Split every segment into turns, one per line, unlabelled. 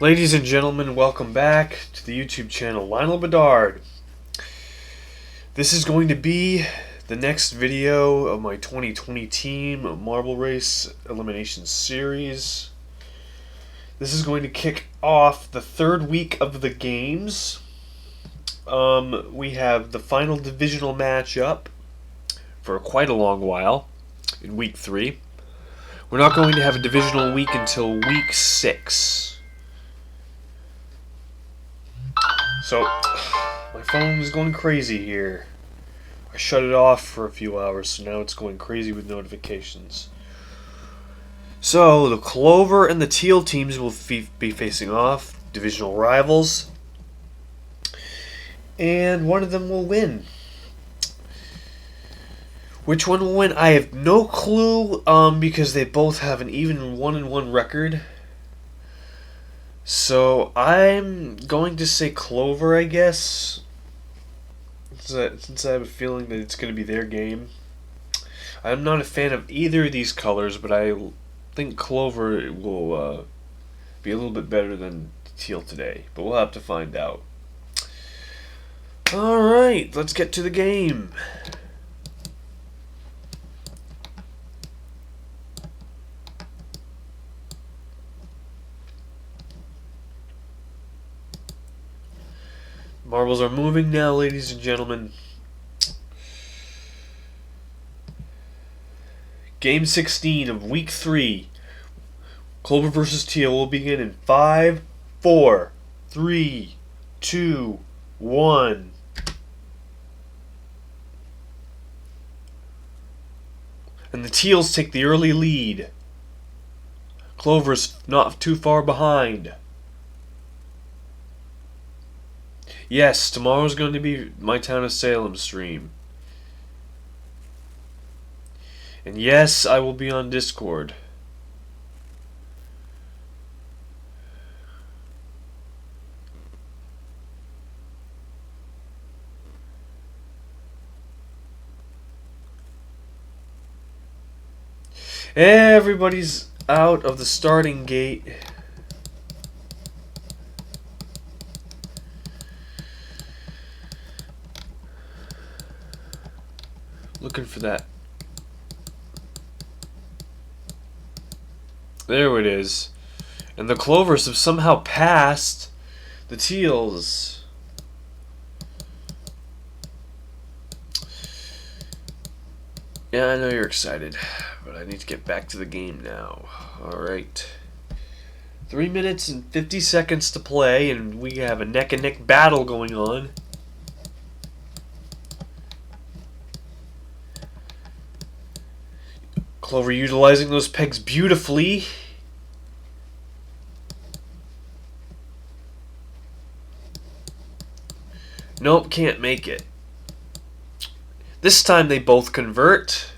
Ladies and gentlemen, welcome back to the YouTube channel Lionel Bedard. This is going to be the next video of my 2020 team Marble Race Elimination Series. This is going to kick off the third week of the games. We have the final divisional matchup for quite a long while in week 3. We're not going to have a divisional week until week 6. So, my phone is going crazy here. I shut it off for a few hours, so now it's going crazy with notifications. So, the Clover and the Teal teams will be facing off, divisional rivals, and one of them will win. Which one will win? I have no clue, because they both have an even 1-1 record. So I'm going to say Clover, I guess, since I have a feeling that it's going to be their game. I'm not a fan of either of these colors, but I think Clover will be a little bit better than Teal today. But we'll have to find out. Alright, let's get to the game. Marbles are moving now, ladies and gentlemen. Game 16 of Week 3. Clover versus Teal will begin in 5, 4, 3, 2, 1. And the Teals take the early lead. Clover's not too far behind. Yes, tomorrow's going to be my Town of Salem stream. And yes, I will be on Discord. Everybody's out of the starting gate. Looking for that. There it is. And the Clovers have somehow passed the Teals. Yeah, I know you're excited, but I need to get back to the game now. Alright. 3 minutes and 50 seconds to play, and we have a neck-and-neck battle going on. Clover utilizing those pegs beautifully. Nope, can't make it. This time they both convert.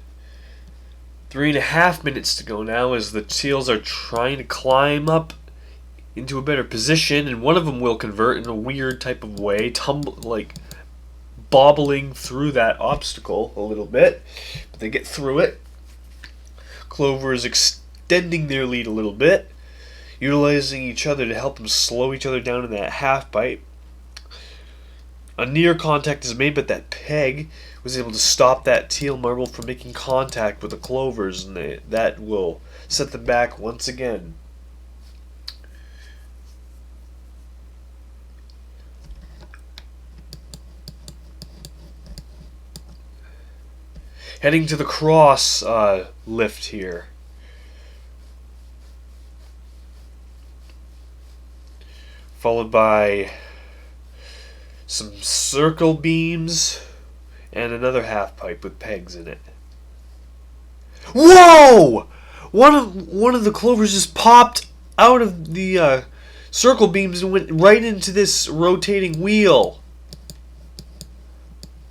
3.5 minutes to go now as the Teals are trying to climb up into a better position, and one of them will convert in a weird type of way, bobbling through that obstacle a little bit, but they get through it. Clover is extending their lead a little bit, utilizing each other to help them slow each other down in that half pipe. A near contact is made, but that peg was able to stop that Teal marble from making contact with the Clovers, and that will set them back once again. Heading to the cross lift here. Followed by some circle beams and another half pipe with pegs in it. Whoa! One of the Clovers just popped out of the circle beams and went right into this rotating wheel.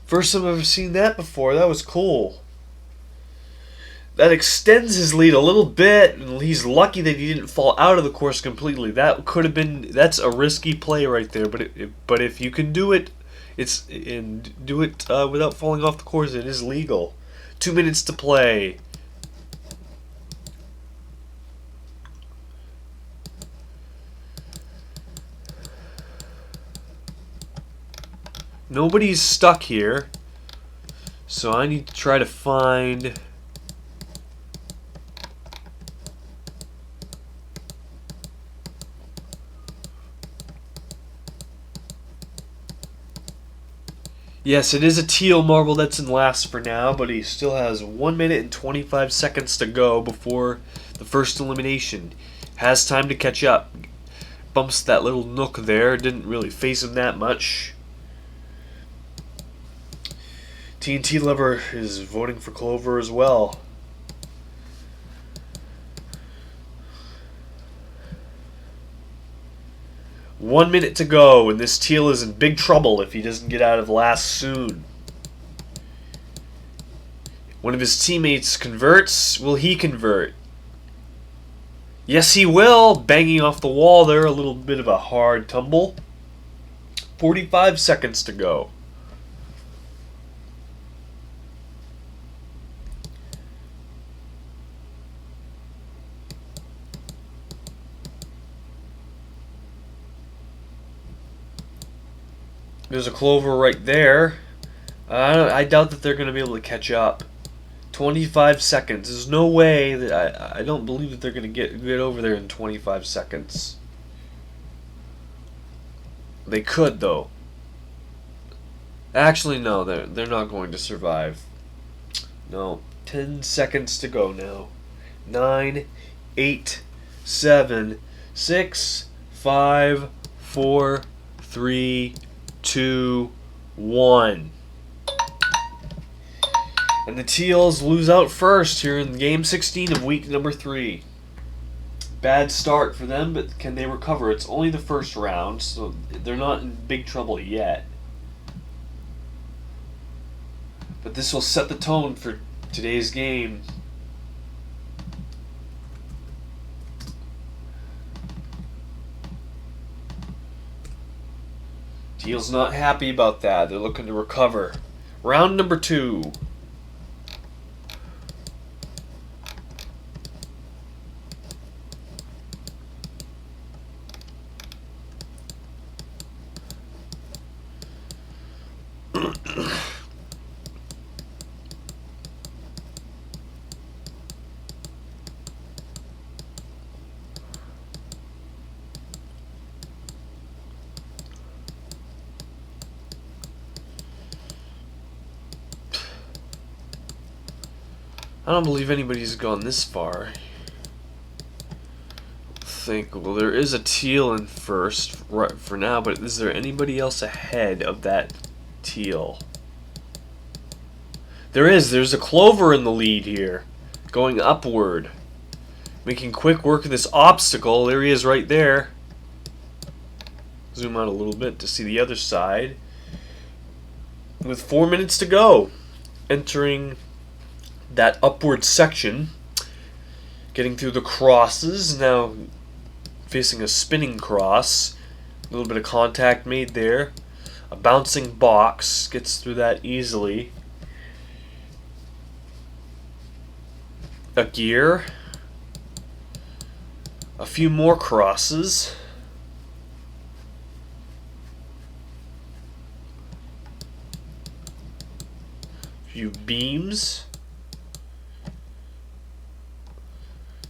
First time I've ever seen that before. That was cool. That extends his lead a little bit, and he's lucky that he didn't fall out of the course completely. That could have been. That's a risky play right there. But if you can do it, without falling off the course, it is legal. 2 minutes to play. Nobody's stuck here. So I need to try to find... Yes, it is a Teal marble that's in last for now, but he still has 1 minute and 25 seconds to go before the first elimination. Has time to catch up. Bumps that little nook there, didn't really phase him that much. TNT Lover is voting for Clover as well. One minute to go, and this Teal is in big trouble if he doesn't get out of last soon. One of his teammates converts. Will he convert? Yes, he will. Banging off the wall there, a little bit of a hard tumble. 45 seconds to go. There's a Clover right there. I doubt that they're going to be able to catch up. 25 seconds. There's no way that I don't believe that they're going to get over there in 25 seconds. They could though. Actually, no, they're not going to survive. No. 10 seconds to go now. 9, 8, 7, 6, 5, 4, 3, 2, 1. And the Teals lose out first here in game 16 of week number 3. Bad start for them, but can they recover? It's only the first round, so they're not in big trouble yet. But this will set the tone for today's game. Teal's not happy about that. They're looking to recover. Round number 2. I don't believe anybody's gone this far. Well, there is a Teal in first for now, but is there anybody else ahead of that Teal? There's a Clover in the lead here, going upward, making quick work of this obstacle. There he is right there. Zoom out a little bit to see the other side. With 4 minutes to go, entering that upward section, getting through the crosses, now facing a spinning cross. A little bit of contact made there. A bouncing box, gets through that easily. A gear. A few more crosses. A few beams.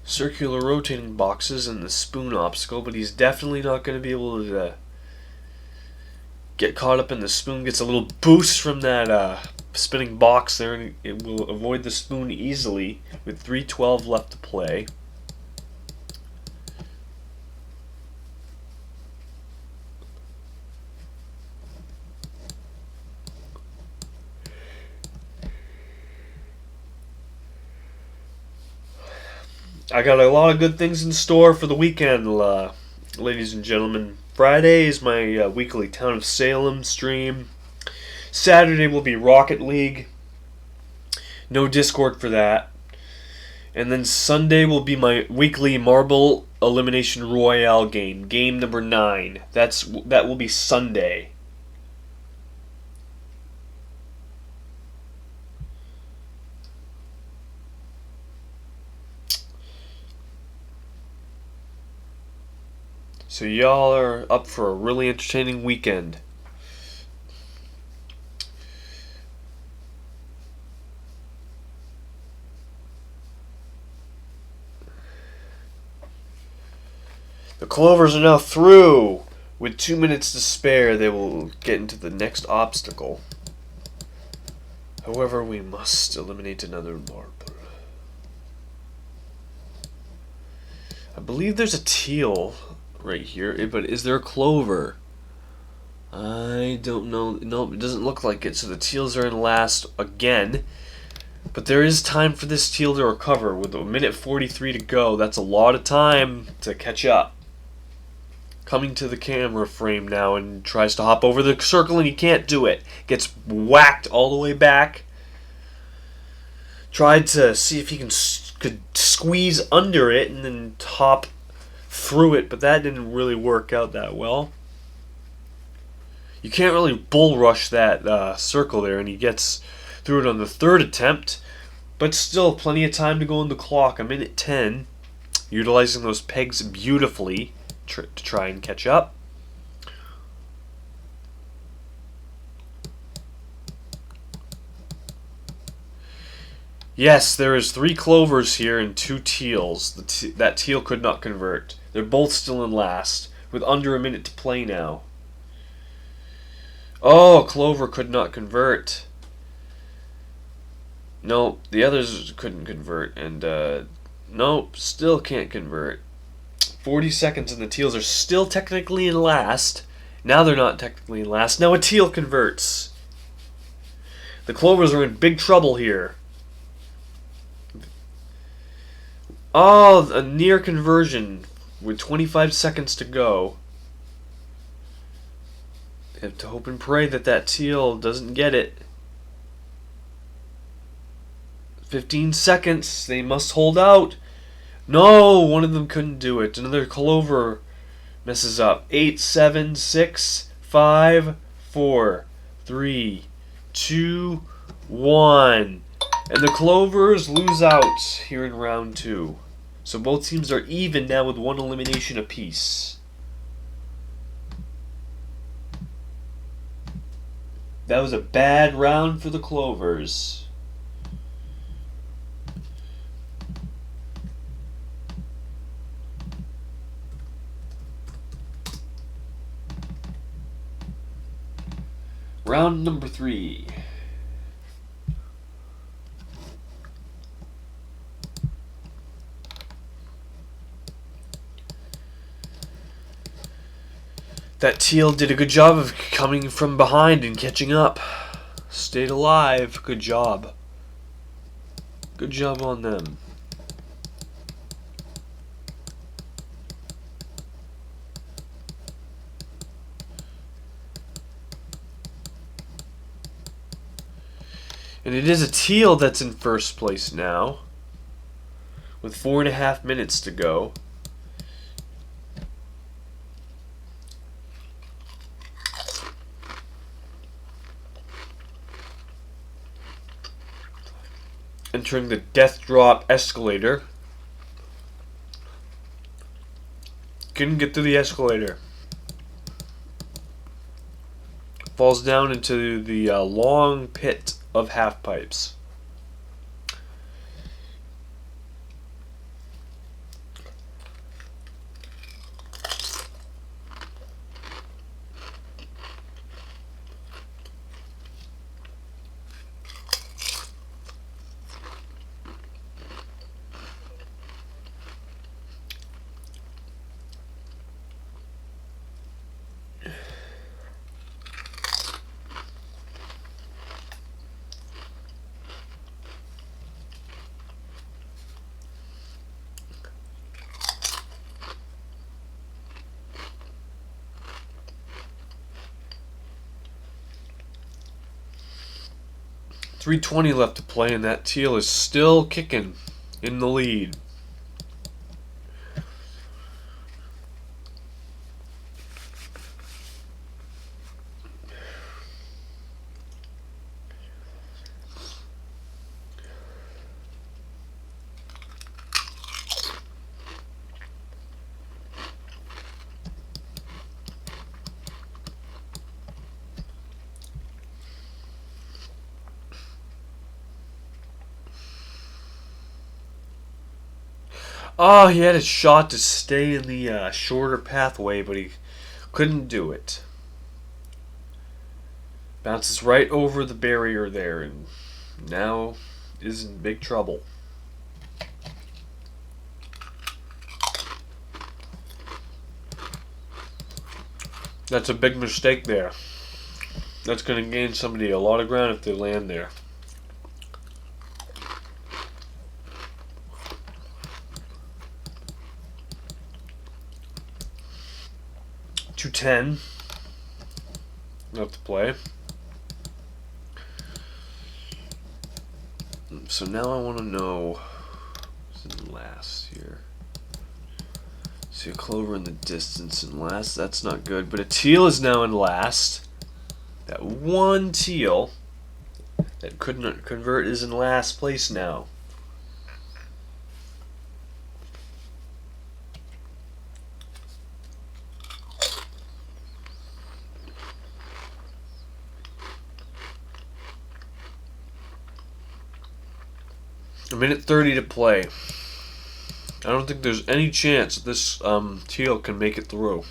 Circular rotating boxes and the spoon obstacle, but he's definitely not going to be able to get caught up in the spoon. Gets a little boost from that spinning box there, and it will avoid the spoon easily with 3:12 left to play. I got a lot of good things in store for the weekend, ladies and gentlemen. Friday is my weekly Town of Salem stream. Saturday will be Rocket League. No Discord for that. And then Sunday will be my weekly Marble Elimination Royale game. Game number 9. That will be Sunday. So y'all are up for a really entertaining weekend. The Clovers are now through. With 2 minutes to spare, they will get into the next obstacle. However, we must eliminate another marble. I believe there's a Teal right here, but is there a Clover? I don't know. No, it doesn't look like it. So the Teals are in last again. But there is time for this Teal to recover. With a minute 43 to go, that's a lot of time to catch up. Coming to the camera frame now and tries to hop over the circle and he can't do it. Gets whacked all the way back. Tried to see if he could squeeze under it and then hop through it, but that didn't really work out that well. You can't really bull rush that circle there, and he gets through it on the third attempt, but still plenty of time to go on the clock. A minute 10, utilizing those pegs beautifully to try and catch up. Yes, there is 3 Clovers here and 2 Teals. That Teal could not convert. They're both still in last, with under a minute to play now. Oh, Clover could not convert. No, the others couldn't convert, and nope, still can't convert. 40 seconds and the Teals are still technically in last. Now they're not technically in last. Now a Teal converts. The Clovers are in big trouble here. Oh, a near conversion with 25 seconds to go. You have to hope and pray that that Teal doesn't get it. 15 seconds. They must hold out. No, one of them couldn't do it. Another Clover messes up. 8, 7, 6, 5, 4, 3, 2, 1. And the Clovers lose out here in round 2. So both teams are even now with 1 elimination apiece. That was a bad round for the Clovers. Round number 3. That Teal did a good job of coming from behind and catching up. Stayed alive. Good job. Good job on them. And it is a Teal that's in first place now, with 4.5 minutes to go. Entering the death drop escalator. Couldn't get through the escalator. Falls down into the long pit of half pipes. .320 left to play, and that Teal is still kicking in the lead. Oh, he had a shot to stay in the shorter pathway, but he couldn't do it. Bounces right over the barrier there, and now is in big trouble. That's a big mistake there. That's going to gain somebody a lot of ground if they land there. $2.10 left to play. So now I want to know who's in last here. See a Clover in the distance in last. That's not good. But a Teal is now in last. That one Teal that couldn't convert is in last place now. A minute 30 to play. I don't think there's any chance this Teal can make it through.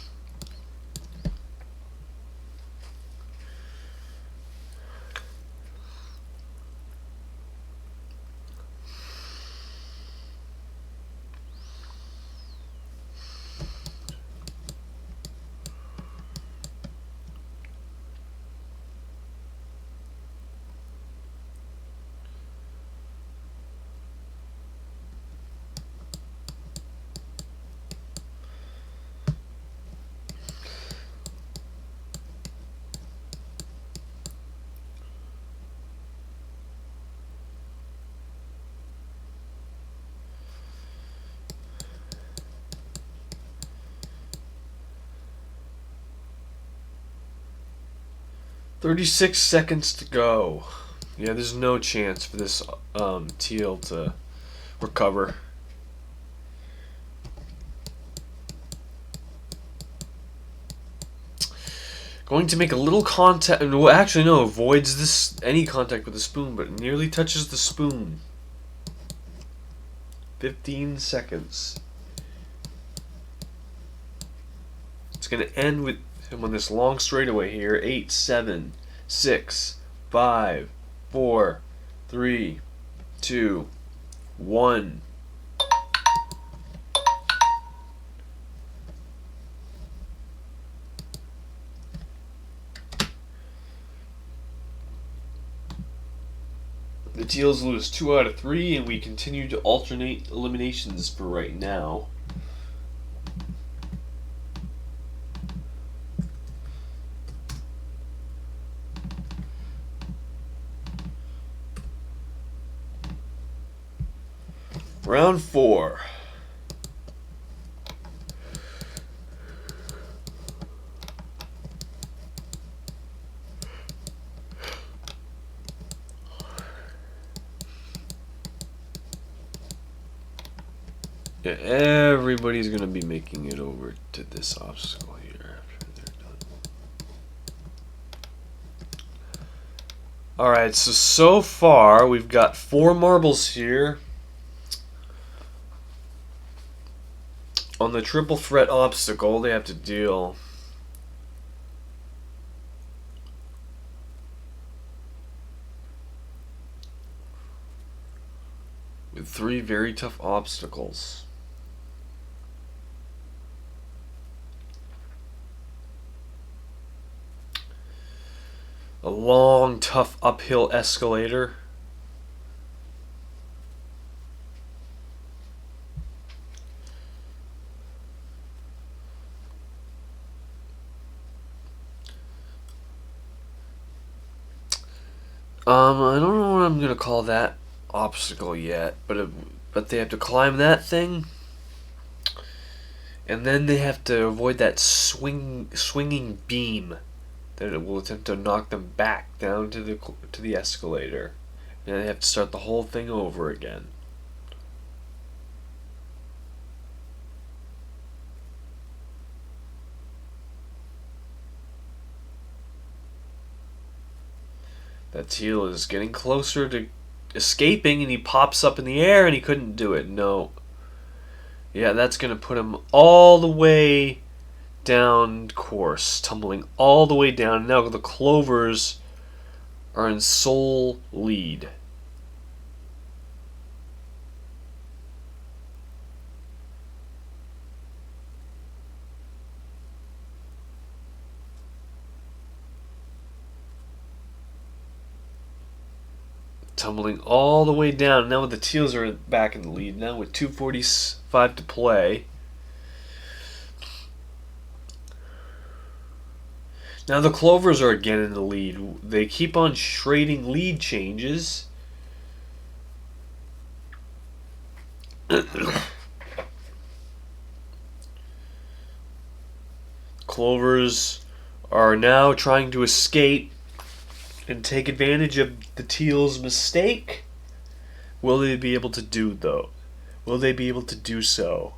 $36 seconds to go. Yeah, there's no chance for this Teal to recover. Going to make a little contact. Well, actually, no, avoids any contact with the spoon, but nearly touches the spoon. 15 seconds. It's going to end with him on this long straightaway here. 8, 7, 6, 5, 4, 3, 2, 1. The Teals lose 2 out of 3, and we continue to alternate eliminations for right now. Round 4. Yeah, everybody's going to be making it over to this obstacle here after they're done. Alright, so far we've got 4 marbles here. On the triple threat obstacle, they have to deal with 3 very tough obstacles. A long, tough uphill escalator. I don't know what I'm gonna call that obstacle yet, but they have to climb that thing, and then they have to avoid that swinging beam that it will attempt to knock them back down to the escalator, and they have to start the whole thing over again. That Teal is getting closer to escaping, and he pops up in the air, and he couldn't do it. No. Yeah, that's going to put him all the way down course, tumbling all the way down. Now the Clovers are in sole lead. Tumbling all the way down. Now the Teals are back in the lead. Now with 2:45 to play. Now the Clovers are again in the lead. They keep on trading lead changes. Clovers are now trying to escape and take advantage of the Teal's mistake. Will they be able to do though? Will they be able to do so?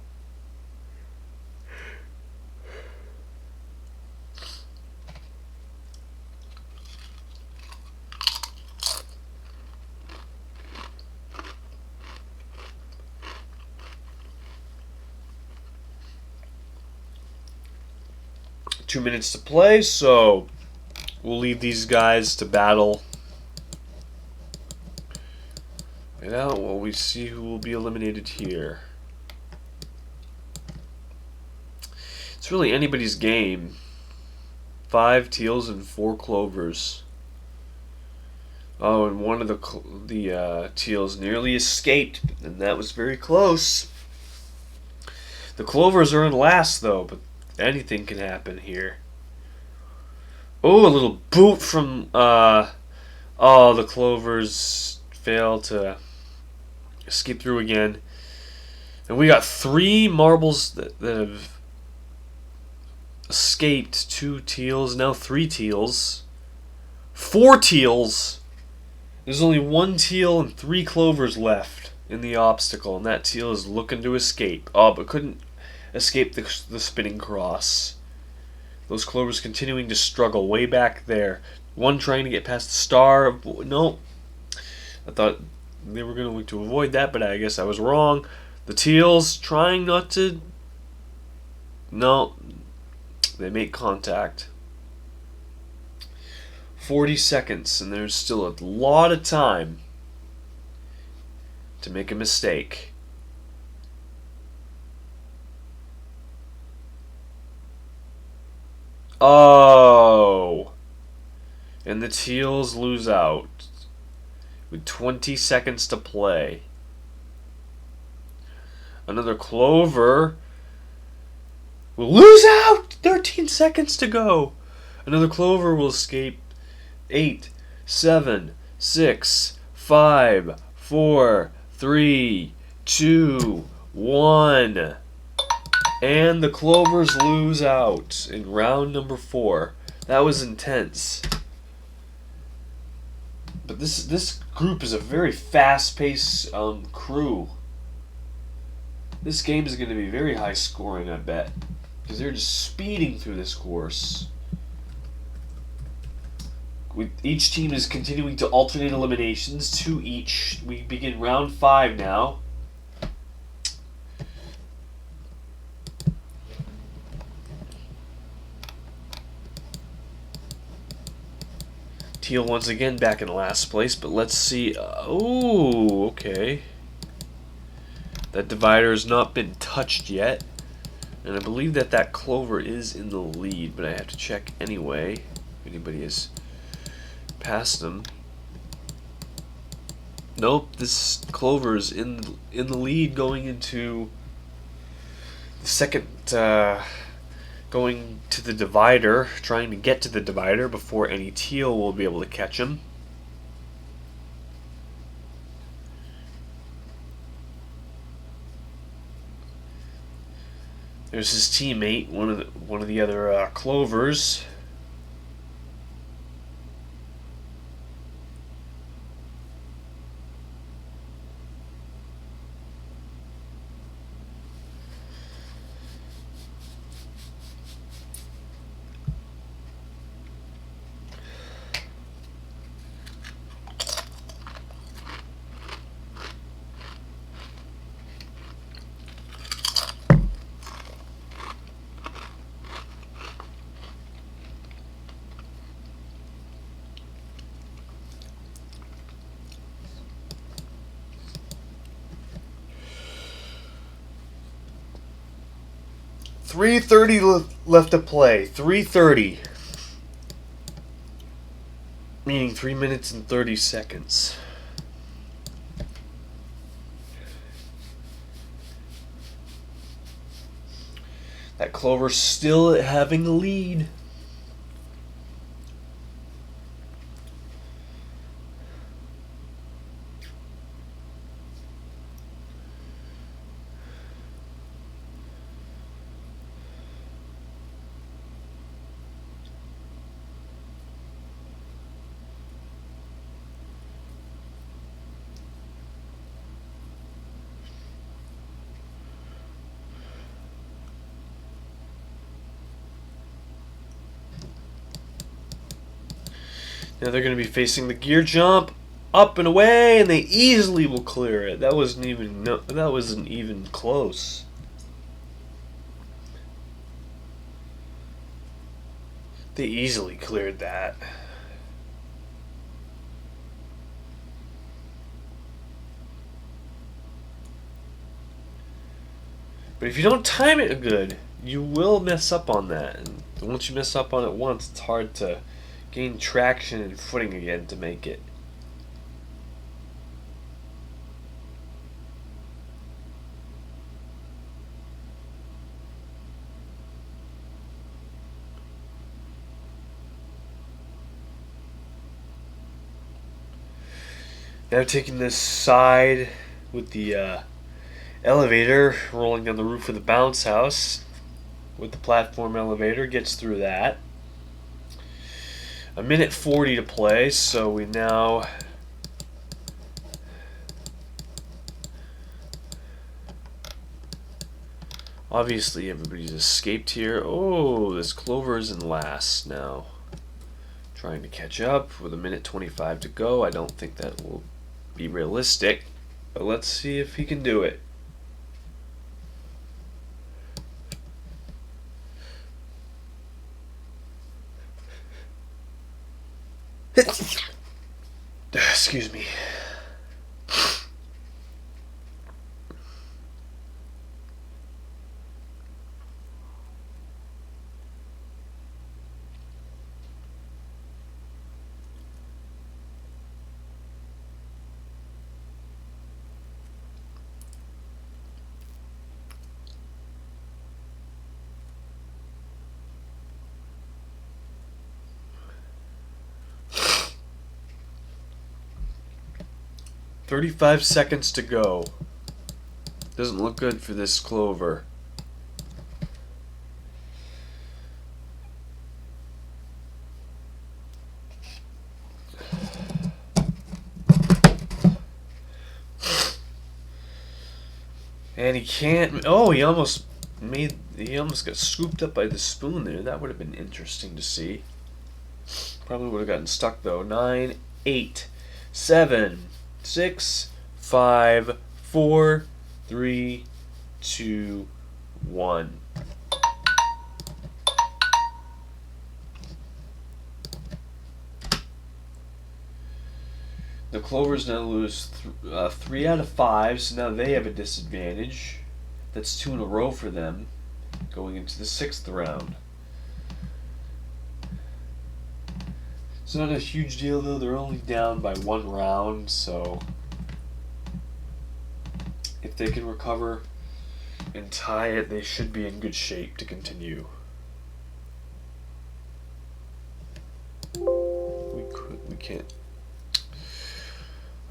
Two minutes to play, so we'll leave these guys to battle it out while we see who will be eliminated here. It's really anybody's game. 5 Teals and 4 Clovers. Oh, and one of the Teals nearly escaped, and that was very close. The Clovers are in last, though, but anything can happen here. Oh, a little boot from... oh, the Clovers fail to escape through again. And we got 3 marbles that have escaped. 2 Teals, now 3 Teals. 4 Teals! There's only 1 Teal and 3 Clovers left in the obstacle, and that Teal is looking to escape. Oh, but couldn't escape the spinning cross. Those Clovers continuing to struggle way back there. One trying to get past the star. No. I thought they were going to avoid that, but I guess I was wrong. The Teals trying not to... No. They make contact. 40 seconds, and there's still a lot of time to make a mistake. Oh! And the Teals lose out with 20 seconds to play. Another Clover will lose out! 13 seconds to go. Another Clover will escape. 8, 7, 6, 5, 4, 3, 2, 1. And the Clovers lose out in round number 4. That was intense. But this group is a very fast-paced crew. This game is going to be very high scoring, I bet. Because they're just speeding through this course. Each team is continuing to alternate eliminations, 2 each. We begin round 5 now. Teal once again back in last place, but let's see. Oh, okay. That divider has not been touched yet. And I believe that Clover is in the lead, but I have to check anyway. If anybody has passed them. Nope, this Clover is in the lead going into the second, going to the divider, trying to get to the divider before any Teal will be able to catch him. There's his teammate, one of the other Clovers. 3:30 left to play. 3:30. Meaning 3 minutes and 30 seconds. That Clover's still having a lead. Now they're going to be facing the gear jump, up and away, and they easily will clear it. That wasn't even close. They easily cleared that. But if you don't time it good, you will mess up on that. And once you mess up on it once, it's hard to gain traction and footing again to make it. Now taking this side with the elevator rolling on the roof of the bounce house with the platform elevator, gets through that. 1:40 to play, so we now obviously everybody's escaped here. Oh, this Clover is in last now, trying to catch up with 1:25 to go. I don't think that will be realistic, but let's see if he can do it. Excuse me. "35 seconds to go. Doesn't look good for this Clover." And he can't. Oh, he almost got scooped up by the spoon there. That would have been interesting to see. Probably would have gotten stuck though. 9, 8, 7, 6, 5, 4, 3, 2, 1. The Clovers now lose 3 out of 5, so now they have a disadvantage. That's 2 in a row for them going into the 6th round. It's not a huge deal though, they're only down by 1 round, so if they can recover and tie it, they should be in good shape to continue. We can't.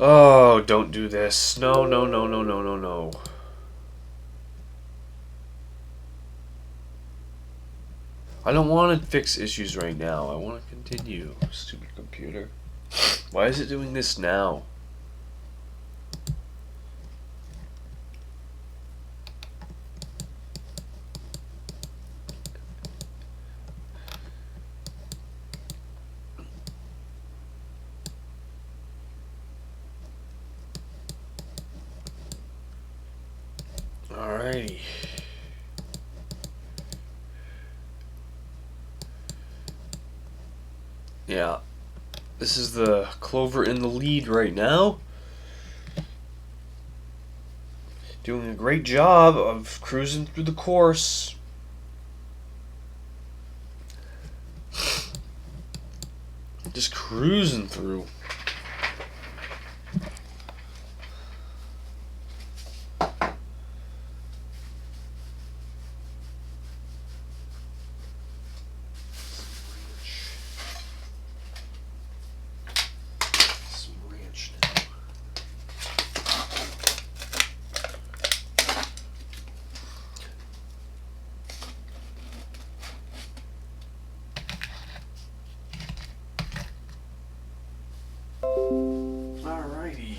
Oh, don't do this. No, no, no, no, no, no, no. I don't want to fix issues right now. I want to continue. Stupid computer. Why is it doing this now? Alrighty. Yeah. This is the Clover in the lead right now. Doing a great job of cruising through the course. Just cruising through. Alrighty.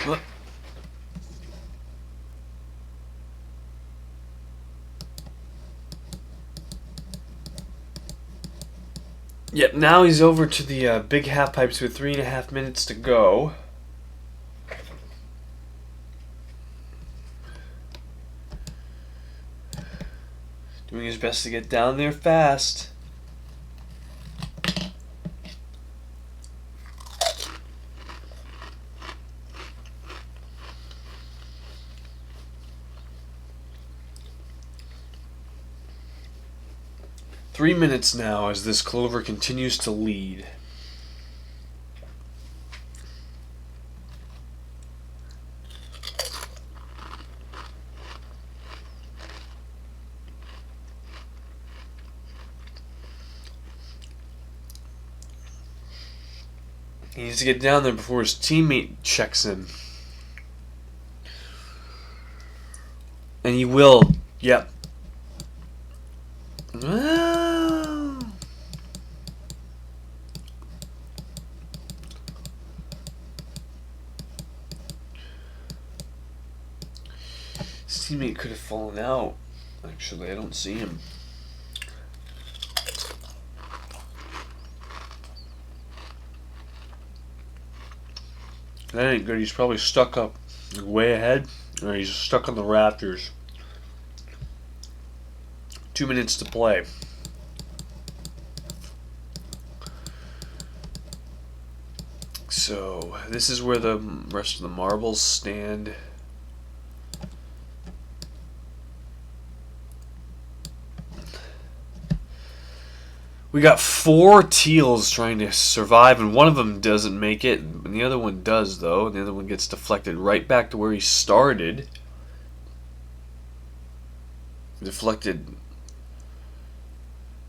Look. Yep, now he's over to the big half pipes with 3.5 minutes to go. Doing his best to get down there fast. Three minutes now as this Clover continues to lead. He needs to get down there before his teammate checks in. And he will. Yep. His teammate could have fallen out. Actually, I don't see him. That ain't good. He's probably stuck up way ahead, or he's stuck on the rafters. 2 minutes to play. So, this is where the rest of the marbles stand. We got 4 Teals trying to survive, and one of them doesn't make it, and the other one does, though. And the other one gets deflected right back to where he started. Deflected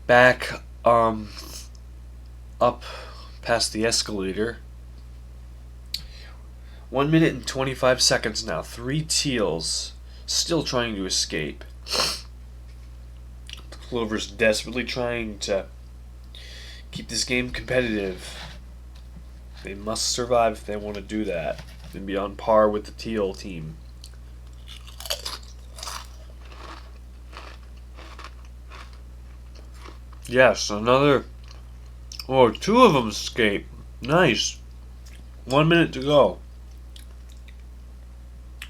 back up past the escalator. 1 minute and 25 seconds now. 3 Teals still trying to escape. Clover's desperately trying to keep this game competitive. They must survive if they want to do that and be on par with the Teal team. Yes, another. Oh, 2 of them escape. Nice. 1 minute to go.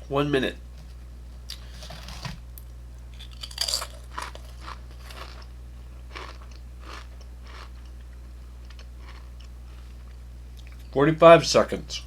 1 minute. "45 seconds.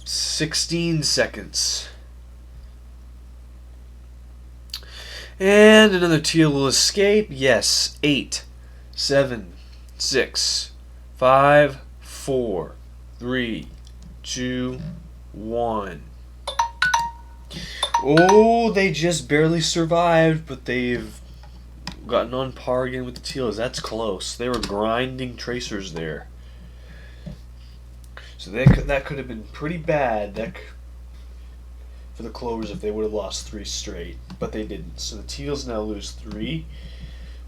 "16 seconds. And another Teal will escape. Yes. 8, 7, 6, 5, 4, 3, 2, 1. Oh, they just barely survived, but they've gotten on par again with the Teals. That's close. They were grinding tracers there. So that could have been pretty bad for the Clovers if they would have lost 3 straight. But they didn't. So the Teals now lose 3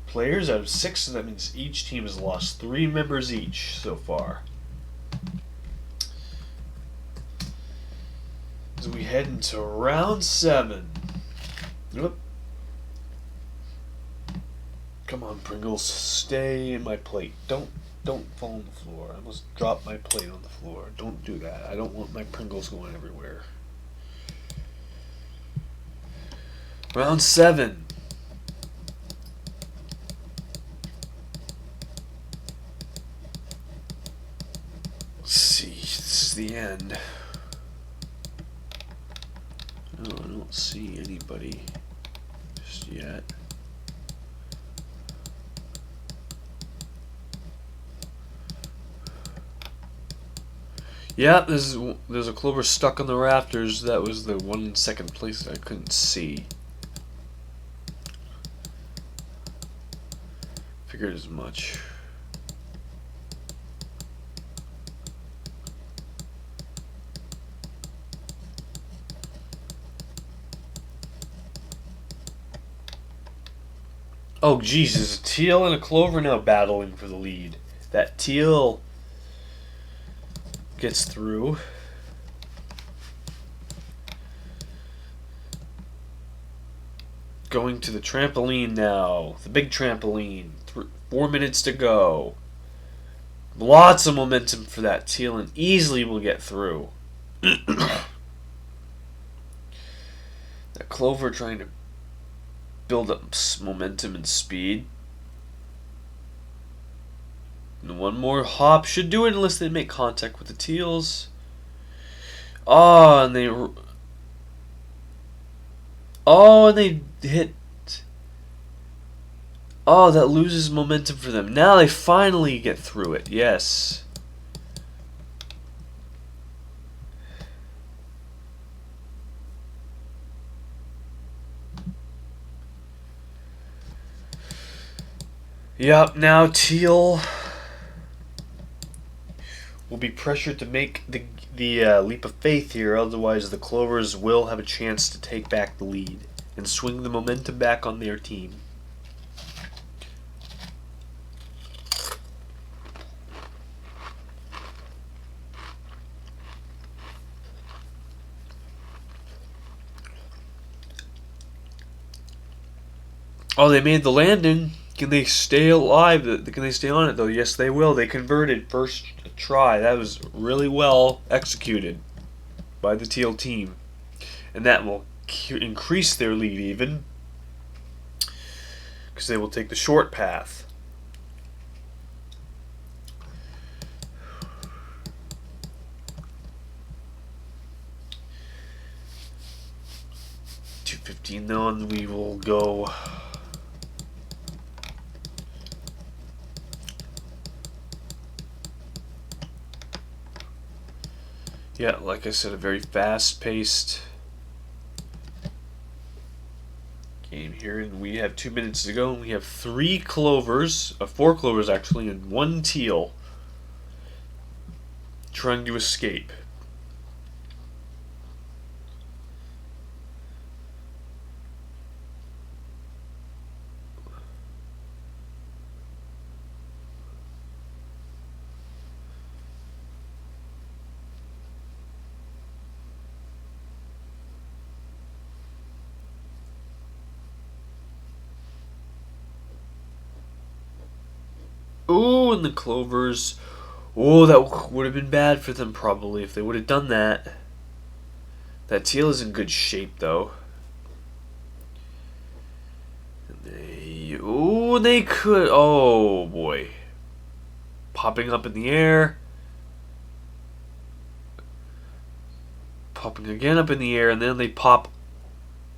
players out of 6. So that means each team has lost 3 members each so far. As we head into round 7. Whoop. Come on, Pringles. Stay in my plate. Don't Don't fall on the floor. I almost dropped my plate on the floor. Don't do that. I don't want my Pringles going everywhere. Round 7. Let's see. This is the end. No, I don't see anybody just yet. Yeah, there's a Clover stuck on the rafters. That was the one in second place that I couldn't see. Figured as much. Oh, Jesus. A Teal and a Clover now battling for the lead. That Teal gets through. Going to the trampoline now. The big trampoline. 4 minutes to go. Lots of momentum for that Teal and easily will get through. That Clover trying to build up momentum and speed. And one more hop should do it unless they make contact with the Teals. Oh, and they hit. Oh, that loses momentum for them. Now they finally get through it. Yes. Yup, now Teal will be pressured to make the leap of faith here, otherwise the Clovers will have a chance to take back the lead and swing the momentum back on their team. Oh, they made the landing. Can they stay alive? Can they stay on it, though? Yes, they will. They converted first try. That was really well executed by the Teal team. And that will increase their lead even, because they will take the short path. $2.15 though, and we will go. Yeah, like I said, a very fast-paced game here, and we have 2 minutes to go, and we have 3 Clovers, 4 Clovers actually, and 1 Teal trying to escape. Ooh, and the Clovers. Oh, that would have been bad for them probably if they would have done that. That Teal is in good shape though. And they could. Oh boy. Popping up in the air. Popping again up in the air, and then they pop.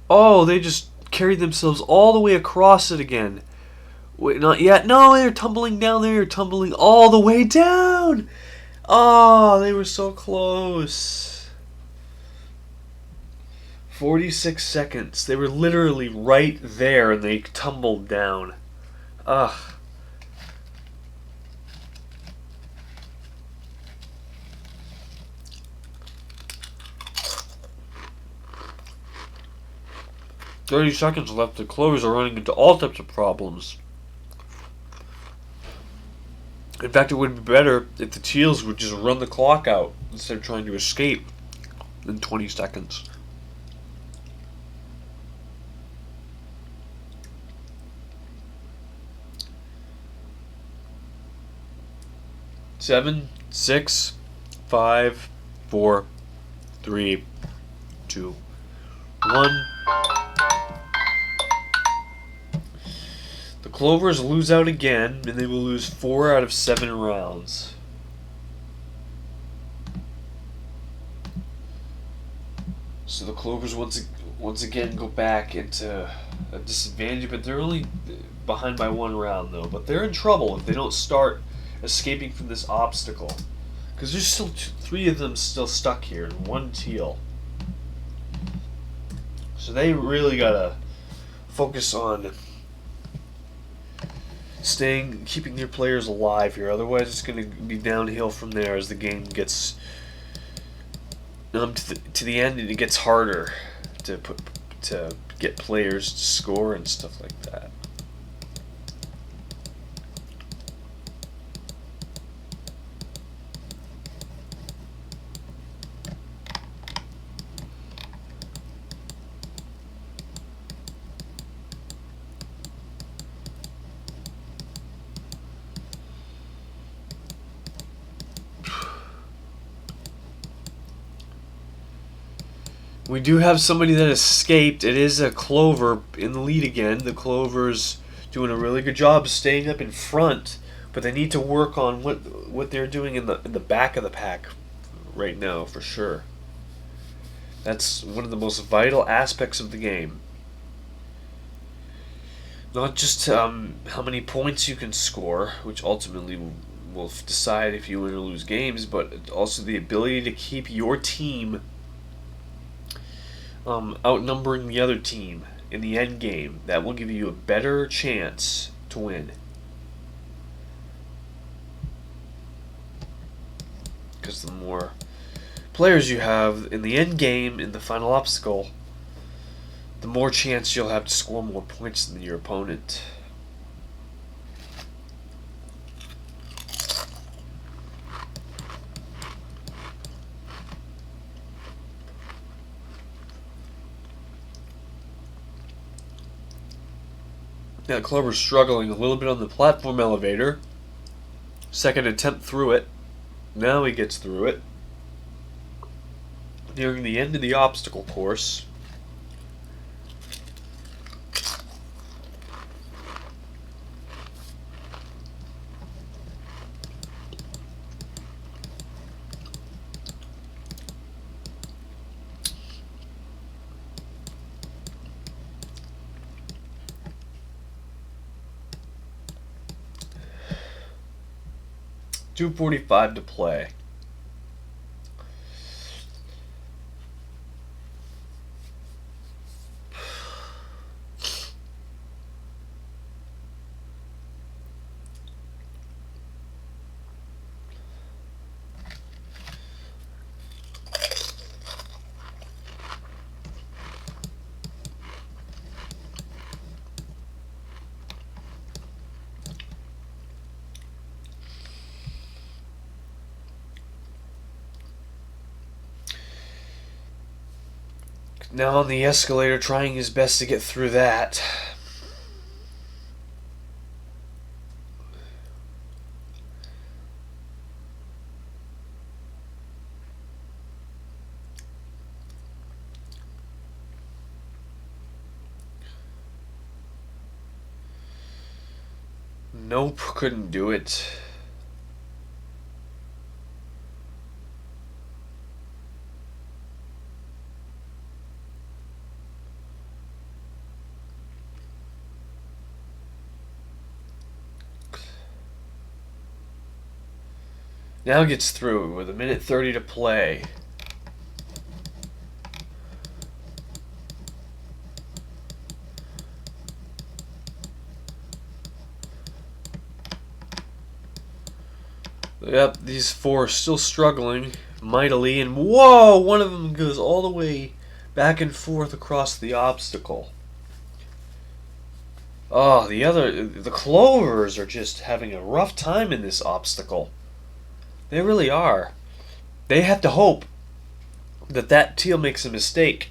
Oh, they just carried themselves all the way across it again. Wait, not yet. No, they're tumbling down. They're tumbling all the way down. Oh, they were so close. 46 seconds. They were literally right there, and they tumbled down. Ugh. "30 seconds left. The Clovers are running into all types of problems. In fact, it would be better if the Teals would just run the clock out instead of trying to escape in 20 seconds. 7, 6, 5, 4, 3, 2, 1. The Clovers lose out again, and they will lose 4 out of 7 rounds. So the Clovers once again go back into a disadvantage, but they're only behind by 1 round though. But they're in trouble if they don't start escaping from this obstacle, because there's still 3 of them still stuck here and 1 Teal. So they really gotta focus on keeping their players alive here. Otherwise, it's gonna be downhill from there as the game gets to the end, and it gets harder to get players to score and stuff like that. We do have somebody that escaped. It is a Clover in the lead again. The Clover's doing a really good job staying up in front, but they need to work on what they're doing in the back of the pack right now for sure. That's one of the most vital aspects of the game. Not just how many points you can score, which ultimately will decide if you win or lose games, but also the ability to keep your team outnumbering the other team in the end game. That will give you a better chance to win. Because the more players you have in the end game, in the final obstacle, the more chance you'll have to score more points than your opponent. Now Clover's struggling a little bit on the platform elevator. Second attempt through it. Now he gets through it. Nearing the end of the obstacle course. .245 to play. Now on the escalator, trying his best to get through that. Nope, couldn't do it. Now gets through with 1:30 to play. Yep, these 4 are still struggling mightily, and whoa, one of them goes all the way back and forth across the obstacle. Oh, the Clovers are just having a rough time in this obstacle. They really are. They have to hope that Teal makes a mistake.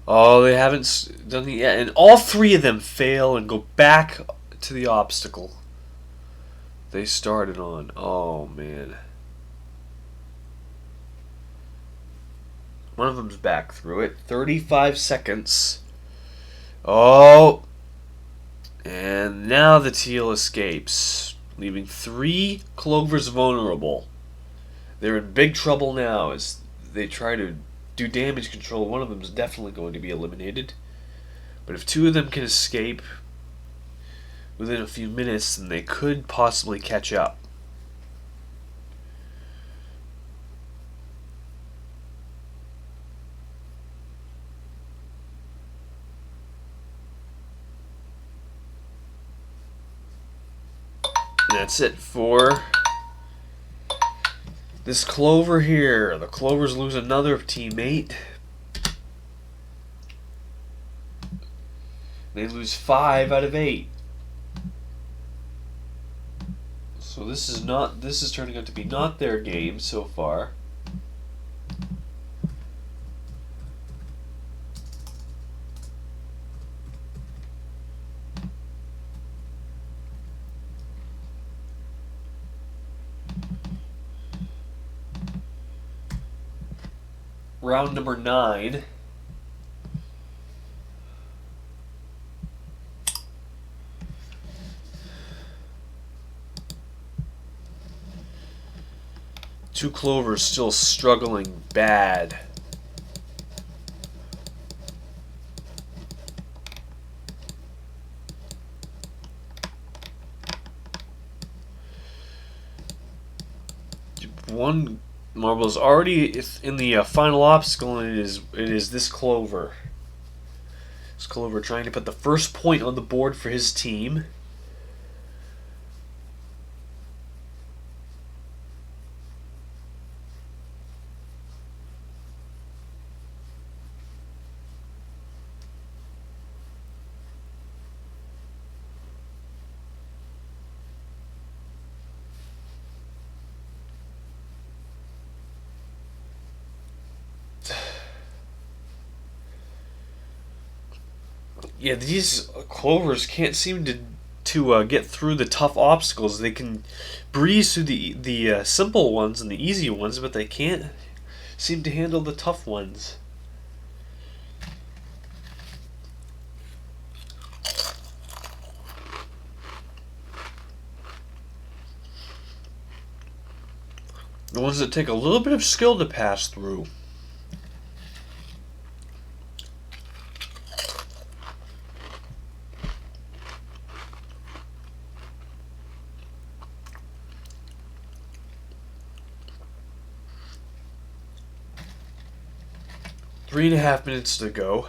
Oh, they haven't done it yet. And all 3 of them fail and go back to the obstacle. they started on. Oh, man. One of them's back through it. 35 seconds. Oh. And now the Teal escapes, leaving 3 Clovers vulnerable. They're in big trouble now as they try to do damage control. One of them is definitely going to be eliminated. But if 2 of them can escape within a few minutes, then they could possibly catch up. And that's it for this Clover here. The Clovers lose another teammate. They lose 5 out of 8. So this is turning out to be not their game so far. Round number 9. Two Clovers still struggling bad. One marble is already in the final obstacle, and it is this Clover. This Clover trying to put the first point on the board for his team. Yeah, these Clovers can't seem to get through the tough obstacles. They can breeze through the simple ones and the easy ones, but they can't seem to handle the tough ones. The ones that take a little bit of skill to pass through. Three and a half minutes to go.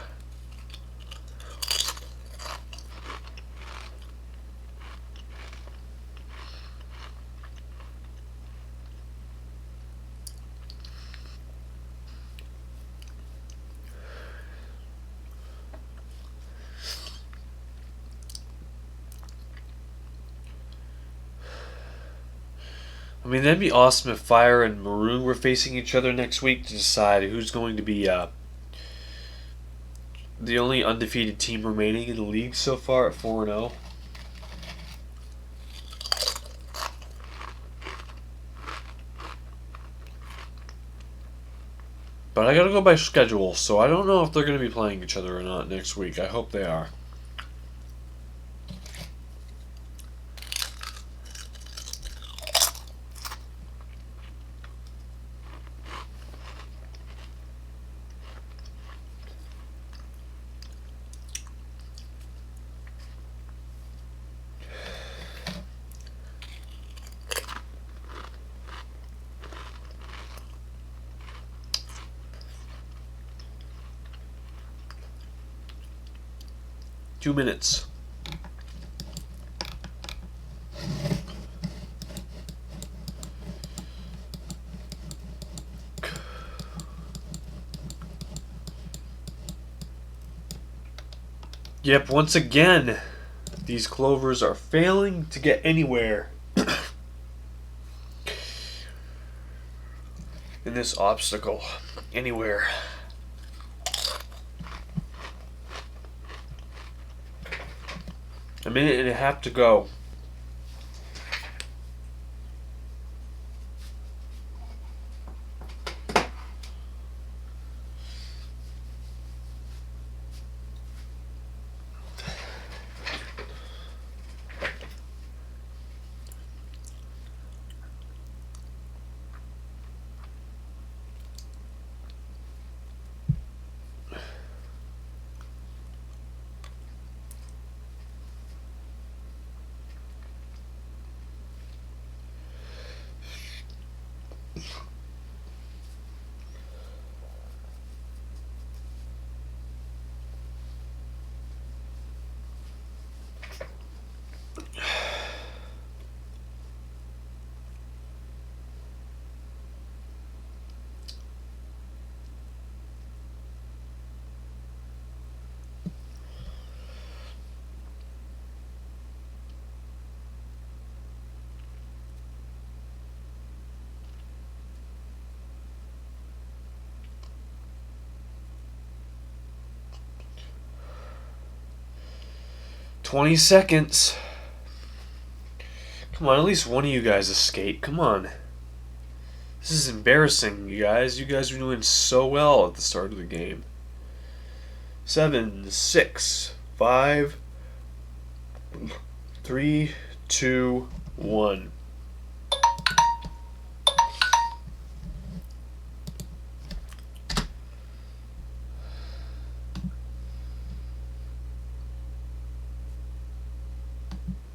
I mean, that'd be awesome if Fire and Maroon were facing each other next week to decide who's going to be the only undefeated team remaining in the league so far at 4-0. But I gotta go by schedule, so I don't know if they're going to be playing each other or not next week. I hope they are. Two minutes. Yep, once again, these Clovers are failing to get anywhere in this obstacle. Anywhere. A minute and a half to go. 20 seconds. Come on, at least one of you guys escape. Come on. This is embarrassing, you guys. You guys were doing so well at the start of the game. 7, 6, 5, 3, 2, 1.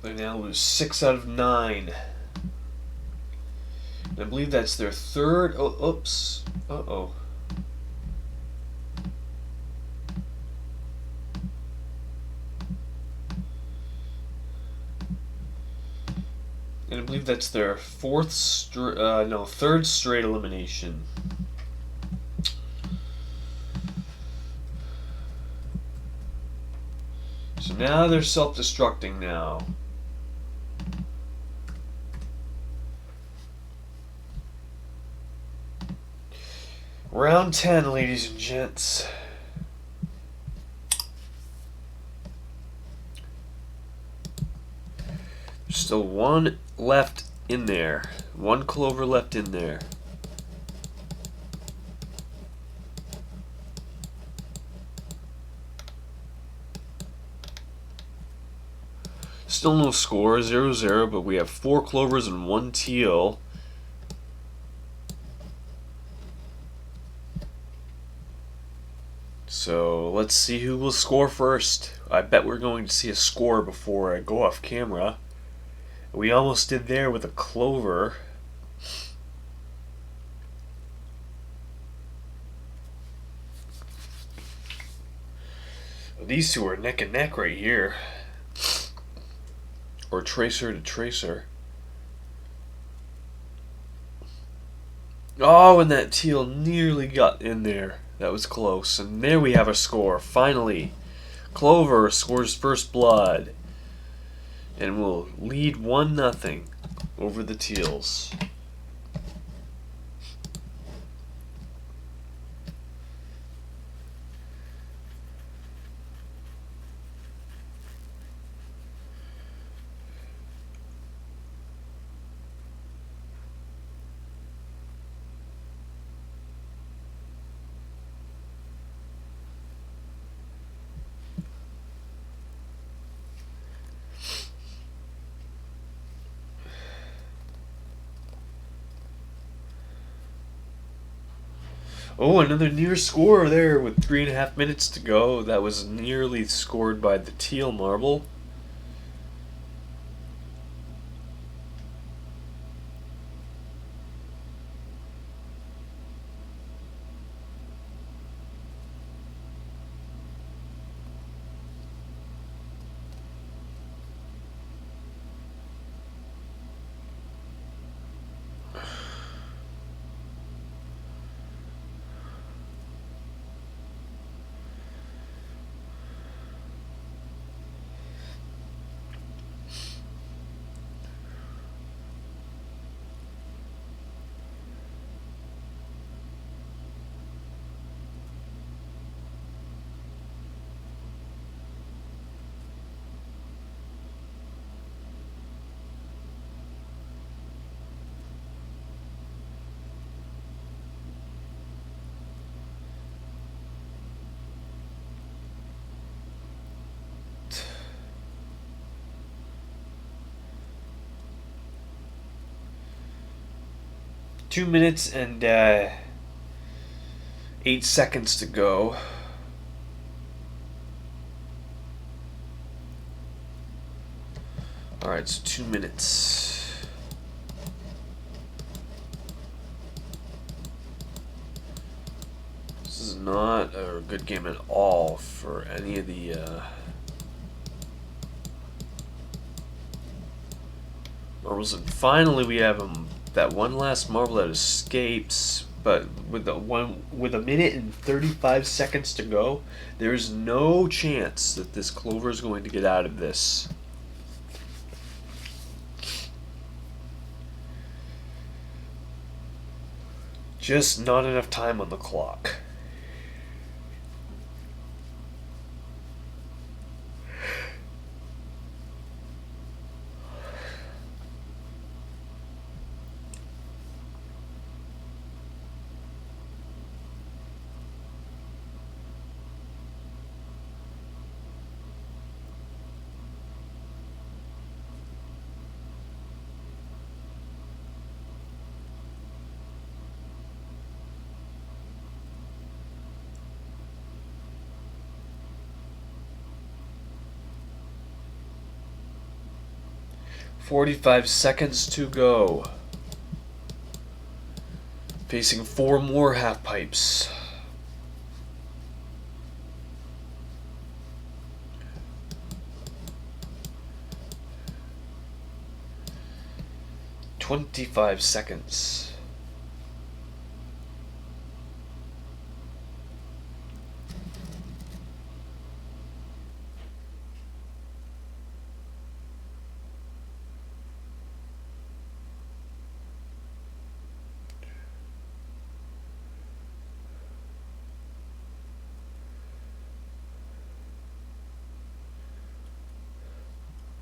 They now lose 6 out of 9. And I believe that's their third. Oh, oops. Uh-oh. And I believe that's their third straight elimination. So now they're self-destructing now. Round 10, ladies and gents. There's still one left in there. One Clover left in there. Still no score, 0-0, but we have 4 Clovers and 1 Teal. So let's see who will score first. I bet we're going to see a score before I go off camera. We almost did there with a Clover. These two are neck and neck right here. Or tracer to tracer. Oh, and that Teal nearly got in there. That was close. And there we have a score. Finally, Clover scores first blood. And will lead 1-0 over the Teals. Oh, another near score there with 3.5 minutes to go. That was nearly scored by the Teal marble. Two minutes and 8 seconds to go. Alright, so 2 minutes. This is not a good game at all for any of the marbles. And finally we have that one last marble that escapes, but with a minute and 35 seconds to go, there is no chance that this Clover is going to get out of this. Just not enough time on the clock. 45 seconds to go. Facing 4 more half pipes. "25 seconds.